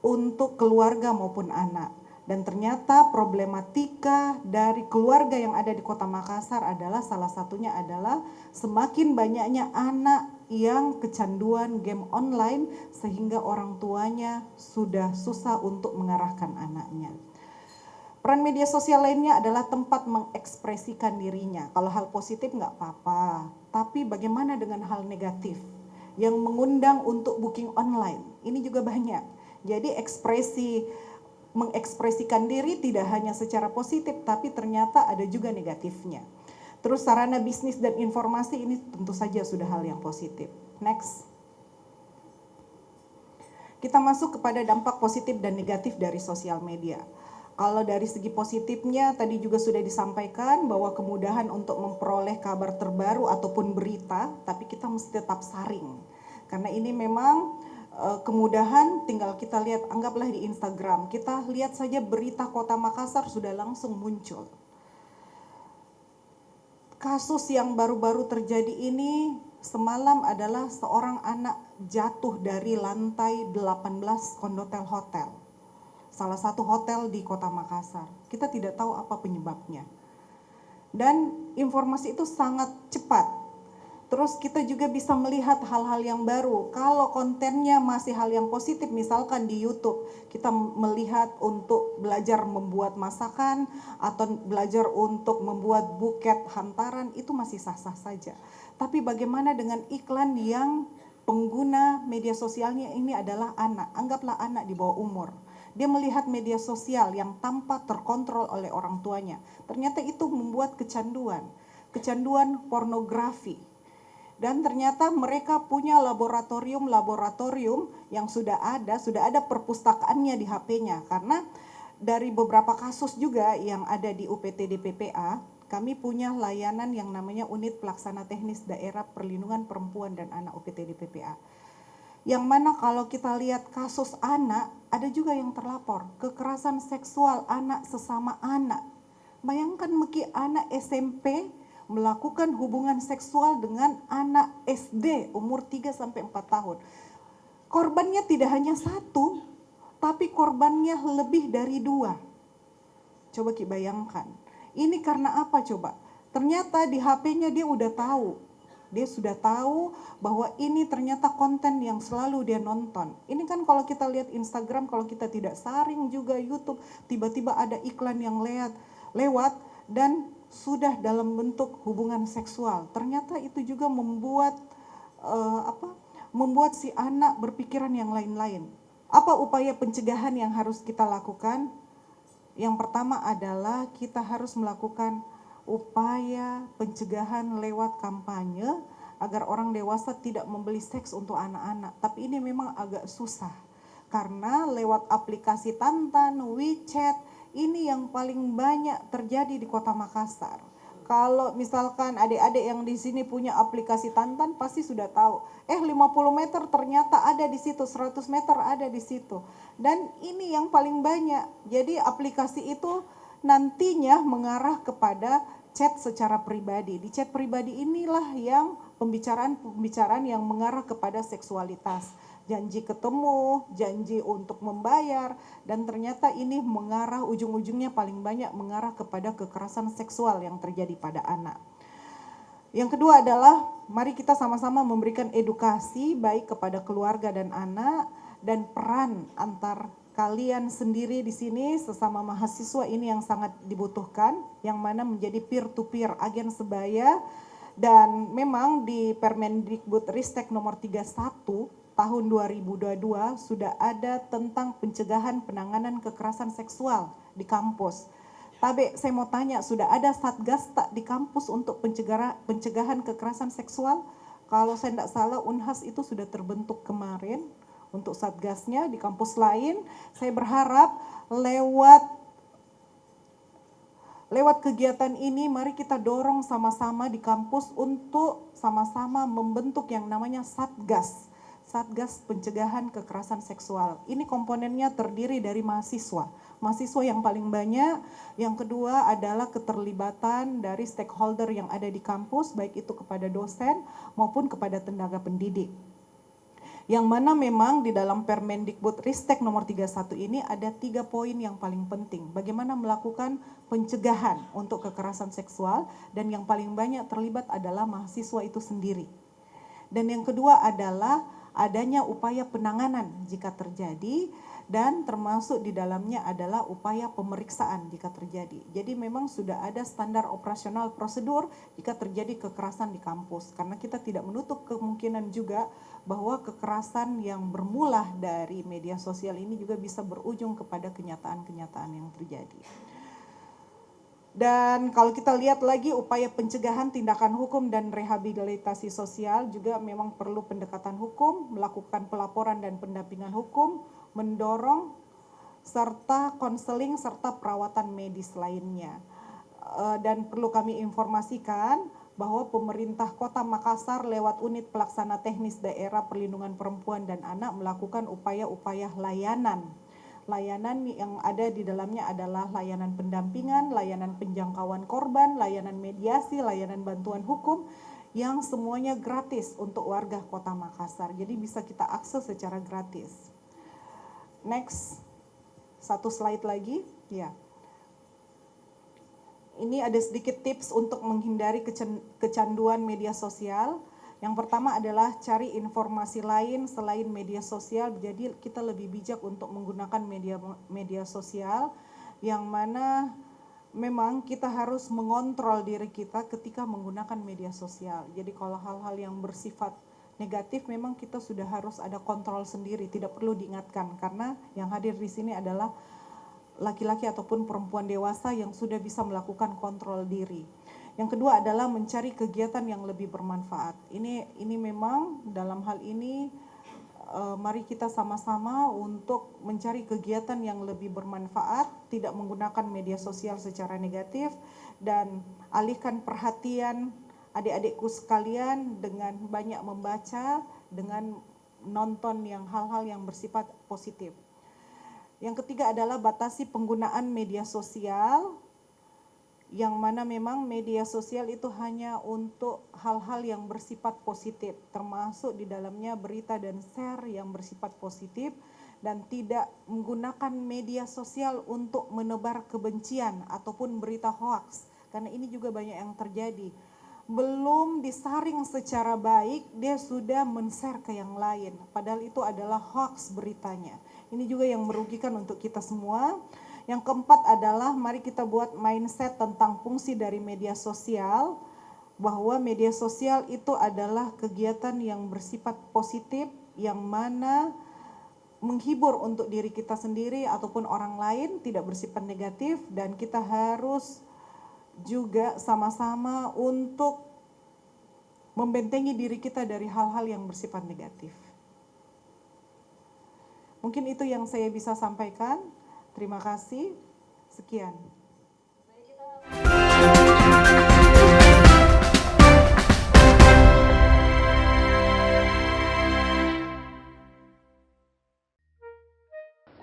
untuk keluarga maupun anak. Dan ternyata problematika dari keluarga yang ada di Kota Makassar adalah salah satunya adalah semakin banyaknya anak yang kecanduan game online sehingga orang tuanya sudah susah untuk mengarahkan anaknya. Peran media sosial lainnya adalah tempat mengekspresikan dirinya. Kalau hal positif nggak apa-apa, tapi bagaimana dengan hal negatif yang mengundang untuk booking online? Ini juga banyak. Jadi mengekspresikan diri tidak hanya secara positif, tapi ternyata ada juga negatifnya. Terus sarana bisnis dan informasi ini tentu saja sudah hal yang positif. Next. Kita masuk kepada dampak positif dan negatif dari sosial media. Kalau dari segi positifnya tadi juga sudah disampaikan bahwa kemudahan untuk memperoleh kabar terbaru ataupun berita, tapi kita mesti tetap saring. Karena ini memang kemudahan, tinggal kita lihat, anggaplah di Instagram, kita lihat saja berita Kota Makassar sudah langsung muncul. Kasus yang baru-baru terjadi ini semalam adalah seorang anak jatuh dari lantai 18 kondotel hotel. Salah satu hotel di Kota Makassar. Kita tidak tahu apa penyebabnya. Dan informasi itu sangat cepat. Terus kita juga bisa melihat hal-hal yang baru. Kalau kontennya masih hal yang positif, misalkan di YouTube, kita melihat untuk belajar membuat masakan atau belajar untuk membuat buket hantaran, itu masih sah-sah saja. Tapi bagaimana dengan iklan yang pengguna media sosialnya ini adalah anak, anggaplah anak di bawah umur. Dia melihat media sosial yang tanpa terkontrol oleh orang tuanya. Ternyata itu membuat kecanduan pornografi. Dan ternyata mereka punya laboratorium yang sudah ada perpustakaannya di HP-nya. Karena dari beberapa kasus juga yang ada di UPTD PPA, kami punya layanan yang namanya Unit Pelaksana Teknis Daerah Perlindungan Perempuan dan Anak UPTD PPA. Yang mana kalau kita lihat kasus anak, ada juga yang terlapor. Kekerasan seksual anak sesama anak. Bayangkan mungkin anak SMP melakukan hubungan seksual dengan anak SD umur 3-4 tahun. Korbannya tidak hanya satu, tapi korbannya lebih dari 2. Coba kita bayangkan. Ini karena apa coba? Ternyata di HP-nya dia udah tahu. Dia sudah tahu bahwa ini ternyata konten yang selalu dia nonton. Ini kan kalau kita lihat Instagram, kalau kita tidak saring juga YouTube, tiba-tiba ada iklan yang lewat dan sudah dalam bentuk hubungan seksual. Ternyata itu juga membuat si anak berpikiran yang lain-lain. Apa upaya pencegahan yang harus kita lakukan? Yang pertama adalah kita harus melakukan upaya pencegahan lewat kampanye agar orang dewasa tidak membeli seks untuk anak-anak. Tapi ini memang agak susah karena lewat aplikasi Tantan, WeChat, ini yang paling banyak terjadi di Kota Makassar. Kalau misalkan adik-adik yang di sini punya aplikasi Tantan pasti sudah tahu. 50 meter ternyata ada di situ, 100 meter ada di situ. Dan ini yang paling banyak. Jadi aplikasi itu nantinya mengarah kepada chat secara pribadi. Di chat pribadi inilah yang pembicaraan yang mengarah kepada seksualitas. janji ketemu, janji untuk membayar, dan ternyata ini mengarah ujung-ujungnya paling banyak mengarah kepada kekerasan seksual yang terjadi pada anak. Yang kedua adalah mari kita sama-sama memberikan edukasi baik kepada keluarga dan anak, dan peran antar kalian sendiri di sini sesama mahasiswa ini yang sangat dibutuhkan, yang mana menjadi peer-to-peer agen sebaya. Dan memang di Permendikbudristek nomor 31 tahun 2022 sudah ada tentang pencegahan penanganan kekerasan seksual di kampus. Tapi saya mau tanya, sudah ada satgas tak di kampus untuk pencegahan kekerasan seksual? Kalau saya tidak salah Unhas itu sudah terbentuk kemarin untuk satgasnya di kampus lain. Saya berharap lewat kegiatan ini mari kita dorong sama-sama di kampus untuk sama-sama membentuk yang namanya Satgas pencegahan kekerasan seksual. Ini komponennya terdiri dari mahasiswa yang paling banyak. Yang kedua adalah keterlibatan dari stakeholder yang ada di kampus, baik itu kepada dosen maupun kepada tenaga pendidik. Yang mana memang di dalam Permendikbudristek nomor 31 ini ada 3 poin yang paling penting. Bagaimana melakukan pencegahan untuk kekerasan seksual, dan yang paling banyak terlibat adalah mahasiswa itu sendiri. Dan yang kedua adalah adanya upaya penanganan jika terjadi, dan termasuk di dalamnya adalah upaya pemeriksaan jika terjadi. Jadi memang sudah ada standar operasional prosedur jika terjadi kekerasan di kampus. Karena kita tidak menutup kemungkinan juga bahwa kekerasan yang bermula dari media sosial ini juga bisa berujung kepada kenyataan-kenyataan yang terjadi. Dan kalau kita lihat lagi upaya pencegahan, tindakan hukum dan rehabilitasi sosial juga memang perlu pendekatan hukum, melakukan pelaporan dan pendampingan hukum, mendorong serta konseling serta perawatan medis lainnya. Dan perlu kami informasikan bahwa pemerintah Kota Makassar lewat unit pelaksana teknis daerah perlindungan perempuan dan anak melakukan upaya-upaya layanan yang ada di dalamnya adalah layanan pendampingan, layanan penjangkauan korban, layanan mediasi, layanan bantuan hukum yang semuanya gratis untuk warga Kota Makassar. Jadi bisa kita akses secara gratis. Next, satu slide lagi. Ya. Ini ada sedikit tips untuk menghindari kecanduan media sosial. Yang pertama adalah cari informasi lain selain media sosial. Jadi kita lebih bijak untuk menggunakan media sosial, yang mana memang kita harus mengontrol diri kita ketika menggunakan media sosial. Jadi kalau hal-hal yang bersifat negatif memang kita sudah harus ada kontrol sendiri, tidak perlu diingatkan, karena yang hadir di sini adalah laki-laki ataupun perempuan dewasa yang sudah bisa melakukan kontrol diri. Yang kedua adalah mencari kegiatan yang lebih bermanfaat. Ini memang dalam hal ini mari kita sama-sama untuk mencari kegiatan yang lebih bermanfaat, tidak menggunakan media sosial secara negatif, dan alihkan perhatian adik-adikku sekalian dengan banyak membaca, dengan nonton hal-hal yang bersifat positif. Yang ketiga adalah batasi penggunaan media sosial, yang mana memang media sosial itu hanya untuk hal-hal yang bersifat positif, termasuk di dalamnya berita dan share yang bersifat positif, dan tidak menggunakan media sosial untuk menebar kebencian ataupun berita hoaks, karena ini juga banyak yang terjadi. Belum disaring secara baik, dia sudah men-share ke yang lain, padahal itu adalah hoaks beritanya. Ini juga yang merugikan untuk kita semua. Yang keempat adalah mari kita buat mindset tentang fungsi dari media sosial, bahwa media sosial itu adalah kegiatan yang bersifat positif, yang mana menghibur untuk diri kita sendiri ataupun orang lain, tidak bersifat negatif, dan kita harus juga sama-sama untuk membentengi diri kita dari hal-hal yang bersifat negatif. Mungkin itu yang saya bisa sampaikan. Terima kasih. Sekian.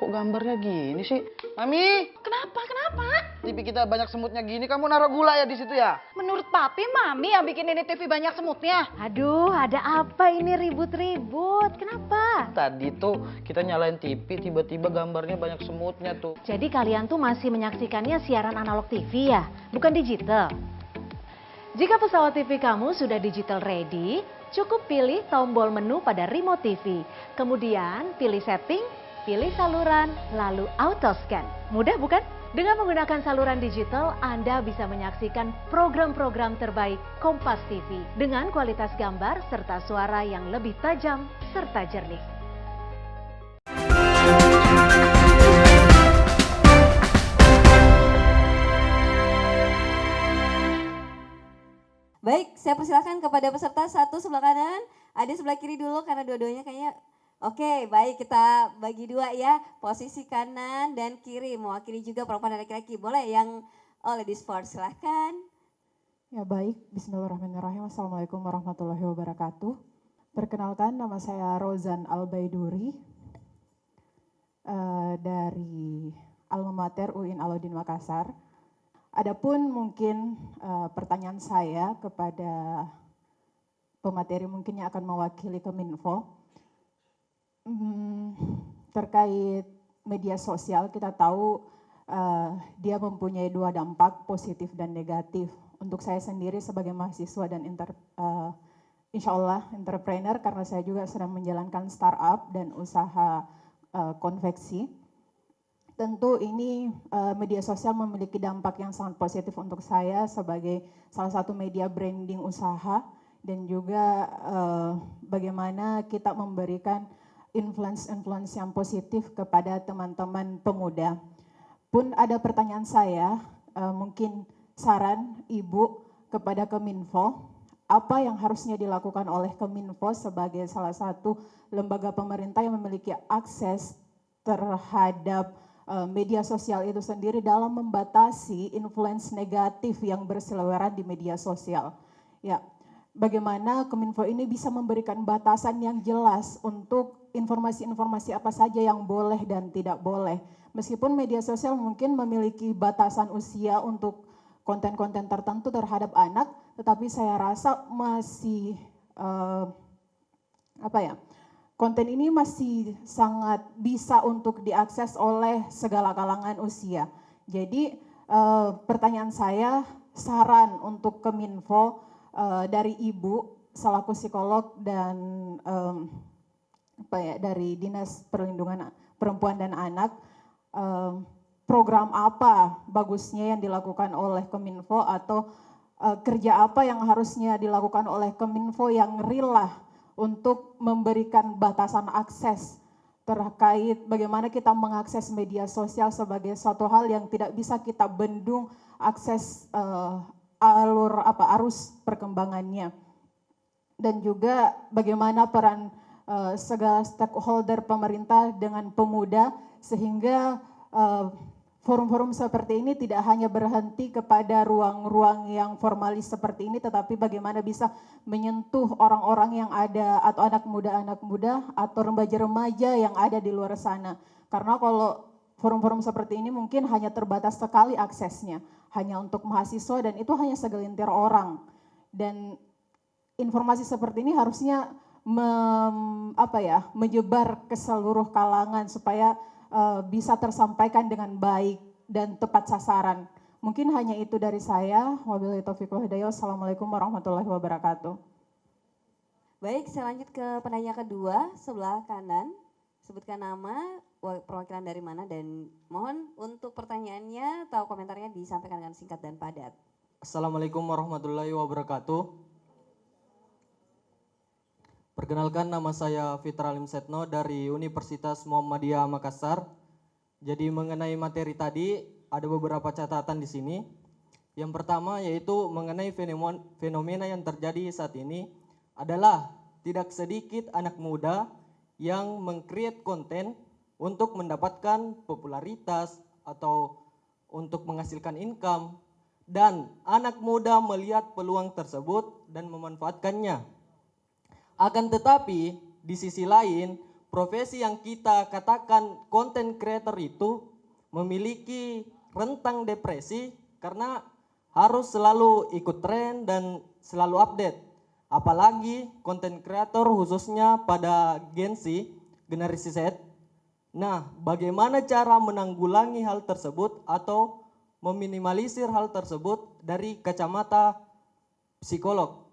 Kok gambarnya gini sih? Mami, Kenapa? TV kita banyak semutnya gini, kamu naruh gula ya di situ ya? Menurut Papi, Mami yang bikin ini TV banyak semutnya. Aduh, ada apa ini ribut-ribut? Kenapa? Tadi tuh kita nyalain TV, tiba-tiba gambarnya banyak semutnya tuh. Jadi kalian tuh masih menyaksikannya siaran analog TV ya, bukan digital? Jika pesawat TV kamu sudah digital ready, cukup pilih tombol menu pada remote TV. Kemudian pilih setting, pilih saluran, lalu auto scan. Mudah bukan? Dengan menggunakan saluran digital, Anda bisa menyaksikan program-program terbaik Kompas TV dengan kualitas gambar serta suara yang lebih tajam serta jernih. Baik, saya persilakan kepada peserta satu sebelah kanan, ada sebelah kiri dulu karena dua-duanya kayaknya. Oke, baik kita bagi dua ya, posisi kanan dan kiri, mewakili juga perempuan dan laki-laki. Boleh yang ladies first, silahkan. Ya baik, bismillahirrahmanirrahim. Assalamualaikum warahmatullahi wabarakatuh. Perkenalkan, nama saya Rozan Albaiduri dari Alma Mater UIN Alauddin Makassar. Adapun mungkin pertanyaan saya kepada pemateri mungkin yang akan mewakili Kominfo terkait media sosial. Kita tahu dia mempunyai dua dampak, positif dan negatif. Untuk saya sendiri sebagai mahasiswa dan insya Allah entrepreneur, karena saya juga sedang menjalankan startup dan usaha konveksi. Tentu ini media sosial memiliki dampak yang sangat positif untuk saya sebagai salah satu media branding usaha, dan juga bagaimana kita memberikan influence yang positif kepada teman-teman pemuda. Pun ada pertanyaan saya, mungkin saran Ibu kepada Kominfo, apa yang harusnya dilakukan oleh Kominfo sebagai salah satu lembaga pemerintah yang memiliki akses terhadap media sosial itu sendiri dalam membatasi influence negatif yang berseliweran di media sosial. Ya, bagaimana Kominfo ini bisa memberikan batasan yang jelas untuk informasi-informasi apa saja yang boleh dan tidak boleh. Meskipun media sosial mungkin memiliki batasan usia untuk konten-konten tertentu terhadap anak, tetapi saya rasa masih konten ini masih sangat bisa untuk diakses oleh segala kalangan usia. Jadi pertanyaan saya, saran untuk Kominfo dari Ibu selaku psikolog dan dari Dinas Perlindungan Perempuan dan Anak, program apa bagusnya yang dilakukan oleh Kominfo atau kerja apa yang harusnya dilakukan oleh Kominfo yang real lah untuk memberikan batasan akses terkait bagaimana kita mengakses media sosial sebagai suatu hal yang tidak bisa kita bendung akses arus perkembangannya, dan juga bagaimana peran segala stakeholder pemerintah dengan pemuda sehingga forum-forum seperti ini tidak hanya berhenti kepada ruang-ruang yang formalis seperti ini, tetapi bagaimana bisa menyentuh orang-orang yang ada atau anak muda atau remaja-remaja yang ada di luar sana. Karena kalau forum-forum seperti ini mungkin hanya terbatas sekali aksesnya, hanya untuk mahasiswa dan itu hanya segelintir orang. Dan informasi seperti ini harusnya menyebar ke seluruh kalangan supaya bisa tersampaikan dengan baik dan tepat sasaran. Mungkin hanya itu dari saya. Wabillahi taufiq wal hidayah. Wassalamualaikum warahmatullahi wabarakatuh. Baik, saya lanjut ke penanya kedua, sebelah kanan. Sebutkan nama, perwakilan dari mana, dan mohon untuk pertanyaannya atau komentarnya disampaikan dengan singkat dan padat. Assalamualaikum warahmatullahi wabarakatuh. Perkenalkan, nama saya Fitra Alim Setno dari Universitas Muhammadiyah Makassar. Jadi mengenai materi tadi ada beberapa catatan di sini. Yang pertama yaitu mengenai fenomena yang terjadi saat ini adalah tidak sedikit anak muda yang meng-create konten untuk mendapatkan popularitas atau untuk menghasilkan income, dan anak muda melihat peluang tersebut dan memanfaatkannya. Akan tetapi, di sisi lain, profesi yang kita katakan content creator itu memiliki rentang depresi karena harus selalu ikut tren dan selalu update. Apalagi content creator khususnya pada Gen Z, generasi Z. Nah, bagaimana cara menanggulangi hal tersebut atau meminimalisir hal tersebut dari kacamata psikolog?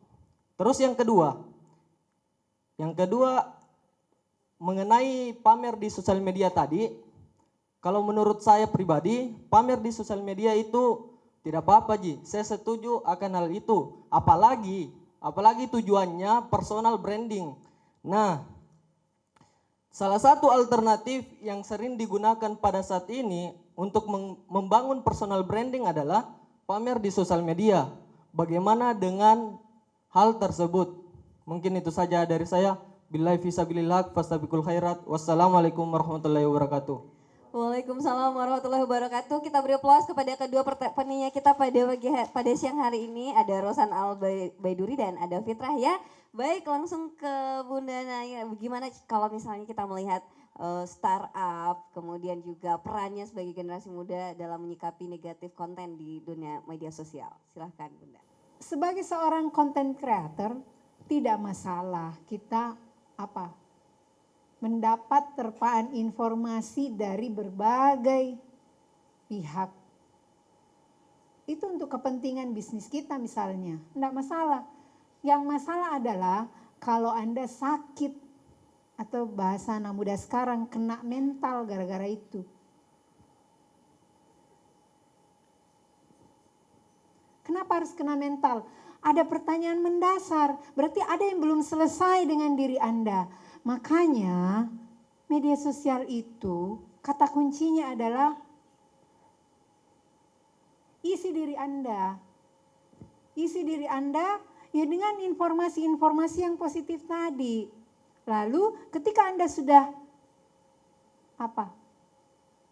Terus yang kedua mengenai pamer di sosial media tadi, kalau menurut saya pribadi, pamer di sosial media itu tidak apa-apa, Ji. Saya setuju akan hal itu. Apalagi tujuannya personal branding. Nah, salah satu alternatif yang sering digunakan pada saat ini untuk membangun personal branding adalah pamer di sosial media. Bagaimana dengan hal tersebut? Mungkin itu saja dari saya. Billahi fisabilillah, fastabiqul khairat. Wassalamualaikum warahmatullahi wabarakatuh. Waalaikumsalam warahmatullahi wabarakatuh. Kita beri aplaus kepada kedua penanya kita pada siang hari ini. Ada Rosan Al Baiduri dan ada Fitrah ya. Baik, langsung ke Bunda Naya. Bagaimana kalau misalnya kita melihat startup, kemudian juga perannya sebagai generasi muda dalam menyikapi negatif konten di dunia media sosial. Silahkan Bunda. Sebagai seorang content creator, tidak masalah kita mendapat terpaan informasi dari berbagai pihak. Itu untuk kepentingan bisnis kita misalnya, tidak masalah. Yang masalah adalah kalau Anda sakit atau bahasa anak muda sekarang kena mental gara-gara itu. Kenapa harus kena mental? Ada pertanyaan mendasar, berarti ada yang belum selesai dengan diri Anda. Makanya media sosial itu kata kuncinya adalah isi diri Anda. Isi diri Anda ya dengan informasi-informasi yang positif tadi. Lalu ketika Anda sudah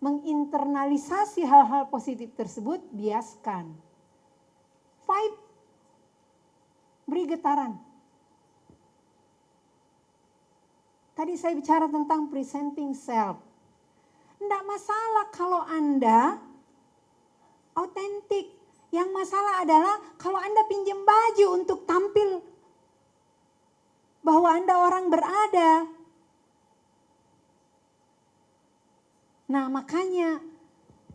menginternalisasi hal-hal positif tersebut, biaskan. Vibe, beri getaran. Tadi saya bicara tentang presenting self. Tidak masalah kalau Anda autentik. Yang masalah adalah kalau Anda pinjam baju untuk tampil bahwa Anda orang berada. Nah, makanya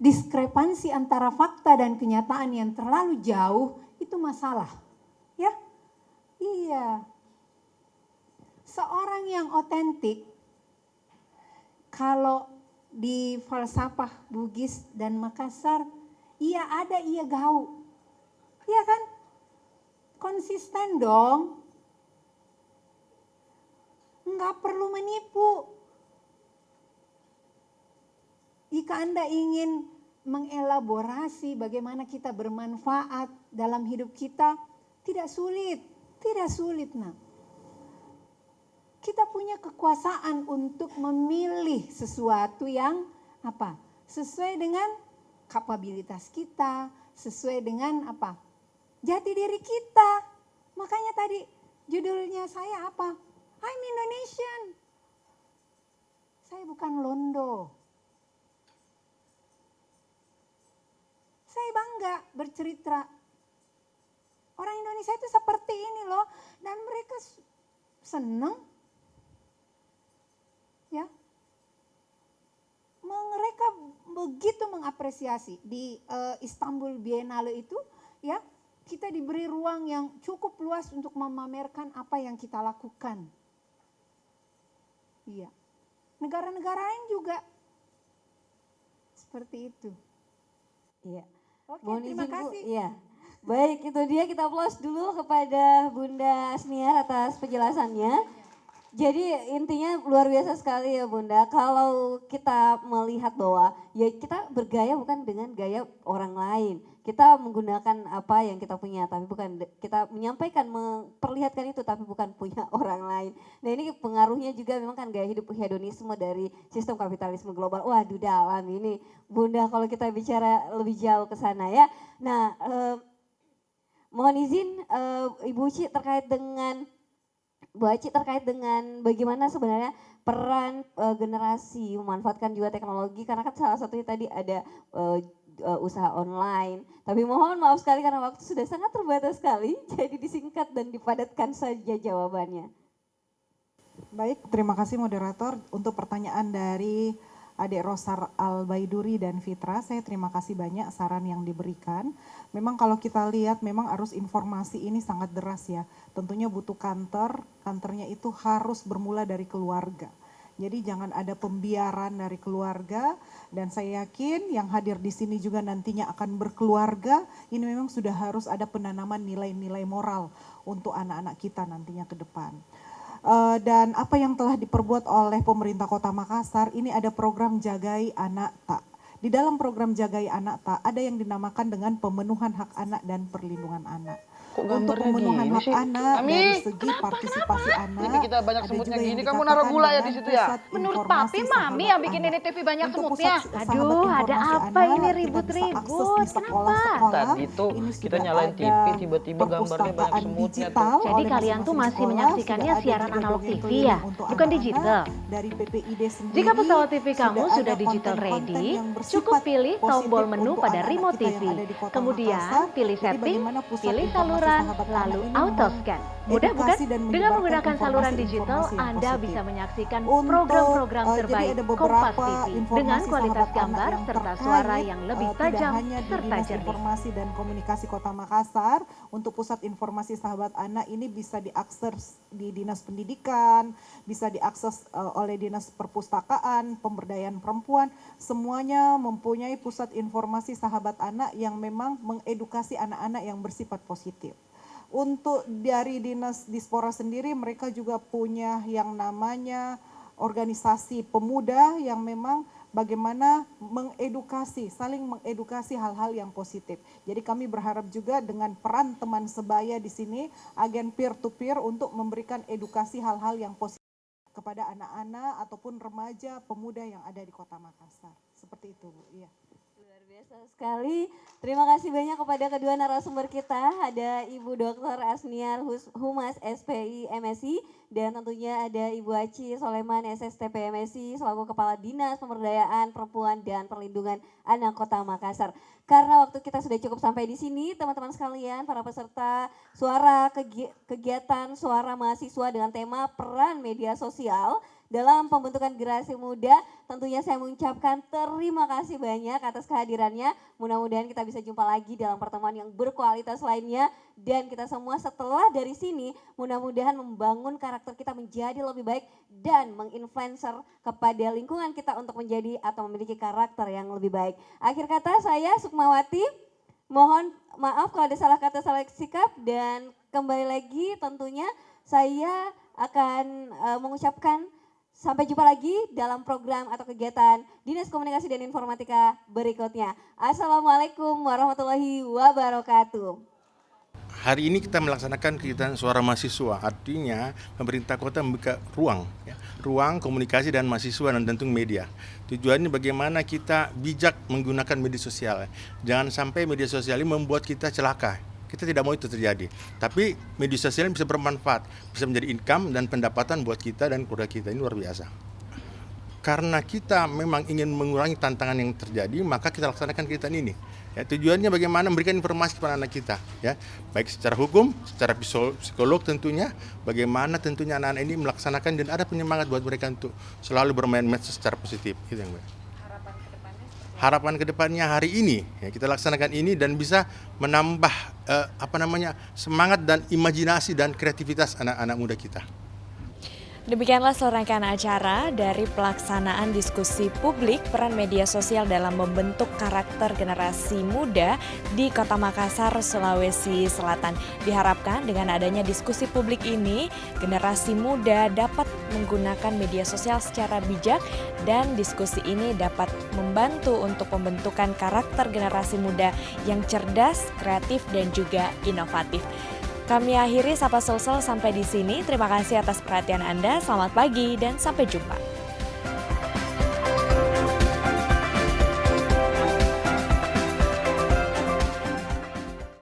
diskrepansi antara fakta dan kenyataan yang terlalu jauh itu masalah. Ya? Iya. Seorang yang otentik, kalau di falsafah Bugis dan Makassar, ia ada, ia gau. Iya kan? Konsisten dong. Enggak perlu menipu. Jika Anda ingin mengelaborasi bagaimana kita bermanfaat dalam hidup kita, tidak sulit. Tidak sulit, nah. Kita punya kekuasaan untuk memilih sesuatu yang sesuai dengan kapabilitas kita, sesuai dengan jati diri kita. Makanya tadi judulnya saya I'm Indonesian. Saya bukan Londo. Saya bangga bercerita. Orang Indonesia itu seperti ini loh, dan mereka senang. Ya, mereka begitu mengapresiasi di Istanbul Biennale itu, ya kita diberi ruang yang cukup luas untuk memamerkan apa yang kita lakukan. Iya, negara-negara lain juga seperti itu. Iya. Oke, terima kasih. Iya. Baik, itu dia, kita aplaus dulu kepada Bunda Asniar atas penjelasannya. Jadi intinya luar biasa sekali ya Bunda, kalau kita melihat bahwa ya kita bergaya bukan dengan gaya orang lain. Kita menggunakan apa yang kita punya, tapi bukan kita menyampaikan, memperlihatkan itu, tapi bukan punya orang lain. Nah ini pengaruhnya juga memang kan gaya hidup hedonisme dari sistem kapitalisme global. Waduh dalam ini Bunda kalau kita bicara lebih jauh ke sana ya. Nah mohon izin Ibu Uci terkait dengan Bu Aci terkait dengan bagaimana sebenarnya peran generasi memanfaatkan juga teknologi, karena kan salah satunya tadi ada usaha online. Tapi mohon maaf sekali karena waktu sudah sangat terbatas sekali, jadi disingkat dan dipadatkan saja jawabannya. Baik, terima kasih moderator. Untuk pertanyaan dari Adik Rosar Al-Baiduri dan Fitra, saya terima kasih banyak saran yang diberikan. Memang kalau kita lihat memang arus informasi ini sangat deras ya. Tentunya butuh kantornya itu harus bermula dari keluarga. Jadi jangan ada pembiaran dari keluarga, dan saya yakin yang hadir di sini juga nantinya akan berkeluarga. Ini memang sudah harus ada penanaman nilai-nilai moral untuk anak-anak kita nantinya ke depan. Dan apa yang telah diperbuat oleh pemerintah Kota Makassar, ini ada program Jagai Anak Tak. Di dalam program Jagai Anak Tak ada yang dinamakan dengan pemenuhan hak anak dan perlindungan anak. Kok Untuk pemenuhan hak anak dari segi partisipasi anak, TV kita banyak ada semutnya juga yang gini, kamu naruh gula ya di situ ya? Menurut Papi, Mami yang bikin ini TV banyak semutnya. Aduh, ada apa ini ribut-ribut? Kenapa? Tadi tuh kita nyalain TV, tiba-tiba gambarnya banyak semutnya tuh. Jadi kalian tuh masih menyaksikannya siaran analog TV ya, bukan digital. Dari PPID sendiri, Jika pesawat TV kamu sudah digital ready, cukup pilih tombol menu pada remote TV. Kemudian pilih setting, pilih saluran, lalu auto scan. Mudah bukan? Dengan menggunakan saluran digital, Anda bisa menyaksikan program-program terbaik Kompas TV dengan kualitas gambar serta suara yang lebih tajam serta jernih. Informasi dan Komunikasi Kota Makassar untuk Pusat Informasi Sahabat Anak ini bisa diakses di Dinas Pendidikan, bisa diakses oleh Dinas Perpustakaan, Pemberdayaan Perempuan, semuanya mempunyai pusat informasi sahabat anak yang memang mengedukasi anak-anak yang bersifat positif. Untuk dari Dinas Dispora sendiri, mereka juga punya yang namanya organisasi pemuda yang memang bagaimana mengedukasi, saling mengedukasi hal-hal yang positif. Jadi kami berharap juga dengan peran teman sebaya di sini, agen peer-to-peer untuk memberikan edukasi hal-hal yang positif kepada anak-anak ataupun remaja pemuda yang ada di Kota Makassar. Seperti itu, Bu. Iya. Luar biasa sekali. Terima kasih banyak kepada kedua narasumber kita. Ada Ibu Dr. Asniar Humas SPI MSI dan tentunya ada Ibu Aci Soleman SSTP MSI selaku Kepala Dinas Pemberdayaan Perempuan dan Perlindungan Anak Kota Makassar. Karena waktu kita sudah cukup sampai di sini, teman-teman sekalian, para peserta suara kegiatan suara mahasiswa dengan tema peran media sosial dalam pembentukan generasi muda, tentunya saya mengucapkan terima kasih banyak atas kehadirannya. Mudah-mudahan kita bisa jumpa lagi dalam pertemuan yang berkualitas lainnya. Dan kita semua setelah dari sini mudah-mudahan membangun karakter kita menjadi lebih baik dan menginfluencer kepada lingkungan kita untuk menjadi atau memiliki karakter yang lebih baik. Akhir kata saya Sukmawati, mohon maaf kalau ada salah kata salah sikap, dan kembali lagi tentunya saya akan mengucapkan sampai jumpa lagi dalam program atau kegiatan Dinas Komunikasi dan Informatika berikutnya. Assalamualaikum warahmatullahi wabarakatuh. Hari ini kita melaksanakan kegiatan suara mahasiswa, artinya pemerintah kota membuka ruang komunikasi dan mahasiswa dan tentu media. Tujuannya bagaimana kita bijak menggunakan media sosial. Jangan sampai media sosial ini membuat kita celaka. Kita tidak mau itu terjadi. Tapi media sosial bisa bermanfaat, bisa menjadi income dan pendapatan buat kita dan keluarga kita. Ini luar biasa. Karena kita memang ingin mengurangi tantangan yang terjadi, maka kita laksanakan kegiatan ini. Ya, tujuannya bagaimana memberikan informasi kepada anak kita, ya, baik secara hukum, secara psikolog tentunya, bagaimana tentunya anak-anak ini melaksanakan dan ada penyemangat buat mereka untuk selalu bermain medsos secara positif. Gitu yang gue. Harapan kedepannya hari ini ya, kita laksanakan ini dan bisa menambah semangat dan imajinasi dan kreativitas anak-anak muda kita. Demikianlah serangkaian acara dari pelaksanaan diskusi publik peran media sosial dalam membentuk karakter generasi muda di Kota Makassar, Sulawesi Selatan. Diharapkan dengan adanya diskusi publik ini, generasi muda dapat menggunakan media sosial secara bijak dan diskusi ini dapat membantu untuk pembentukan karakter generasi muda yang cerdas, kreatif, dan juga inovatif. Kami akhiri Sapa Sulsel sampai di sini. Terima kasih atas perhatian Anda. Selamat pagi dan sampai jumpa.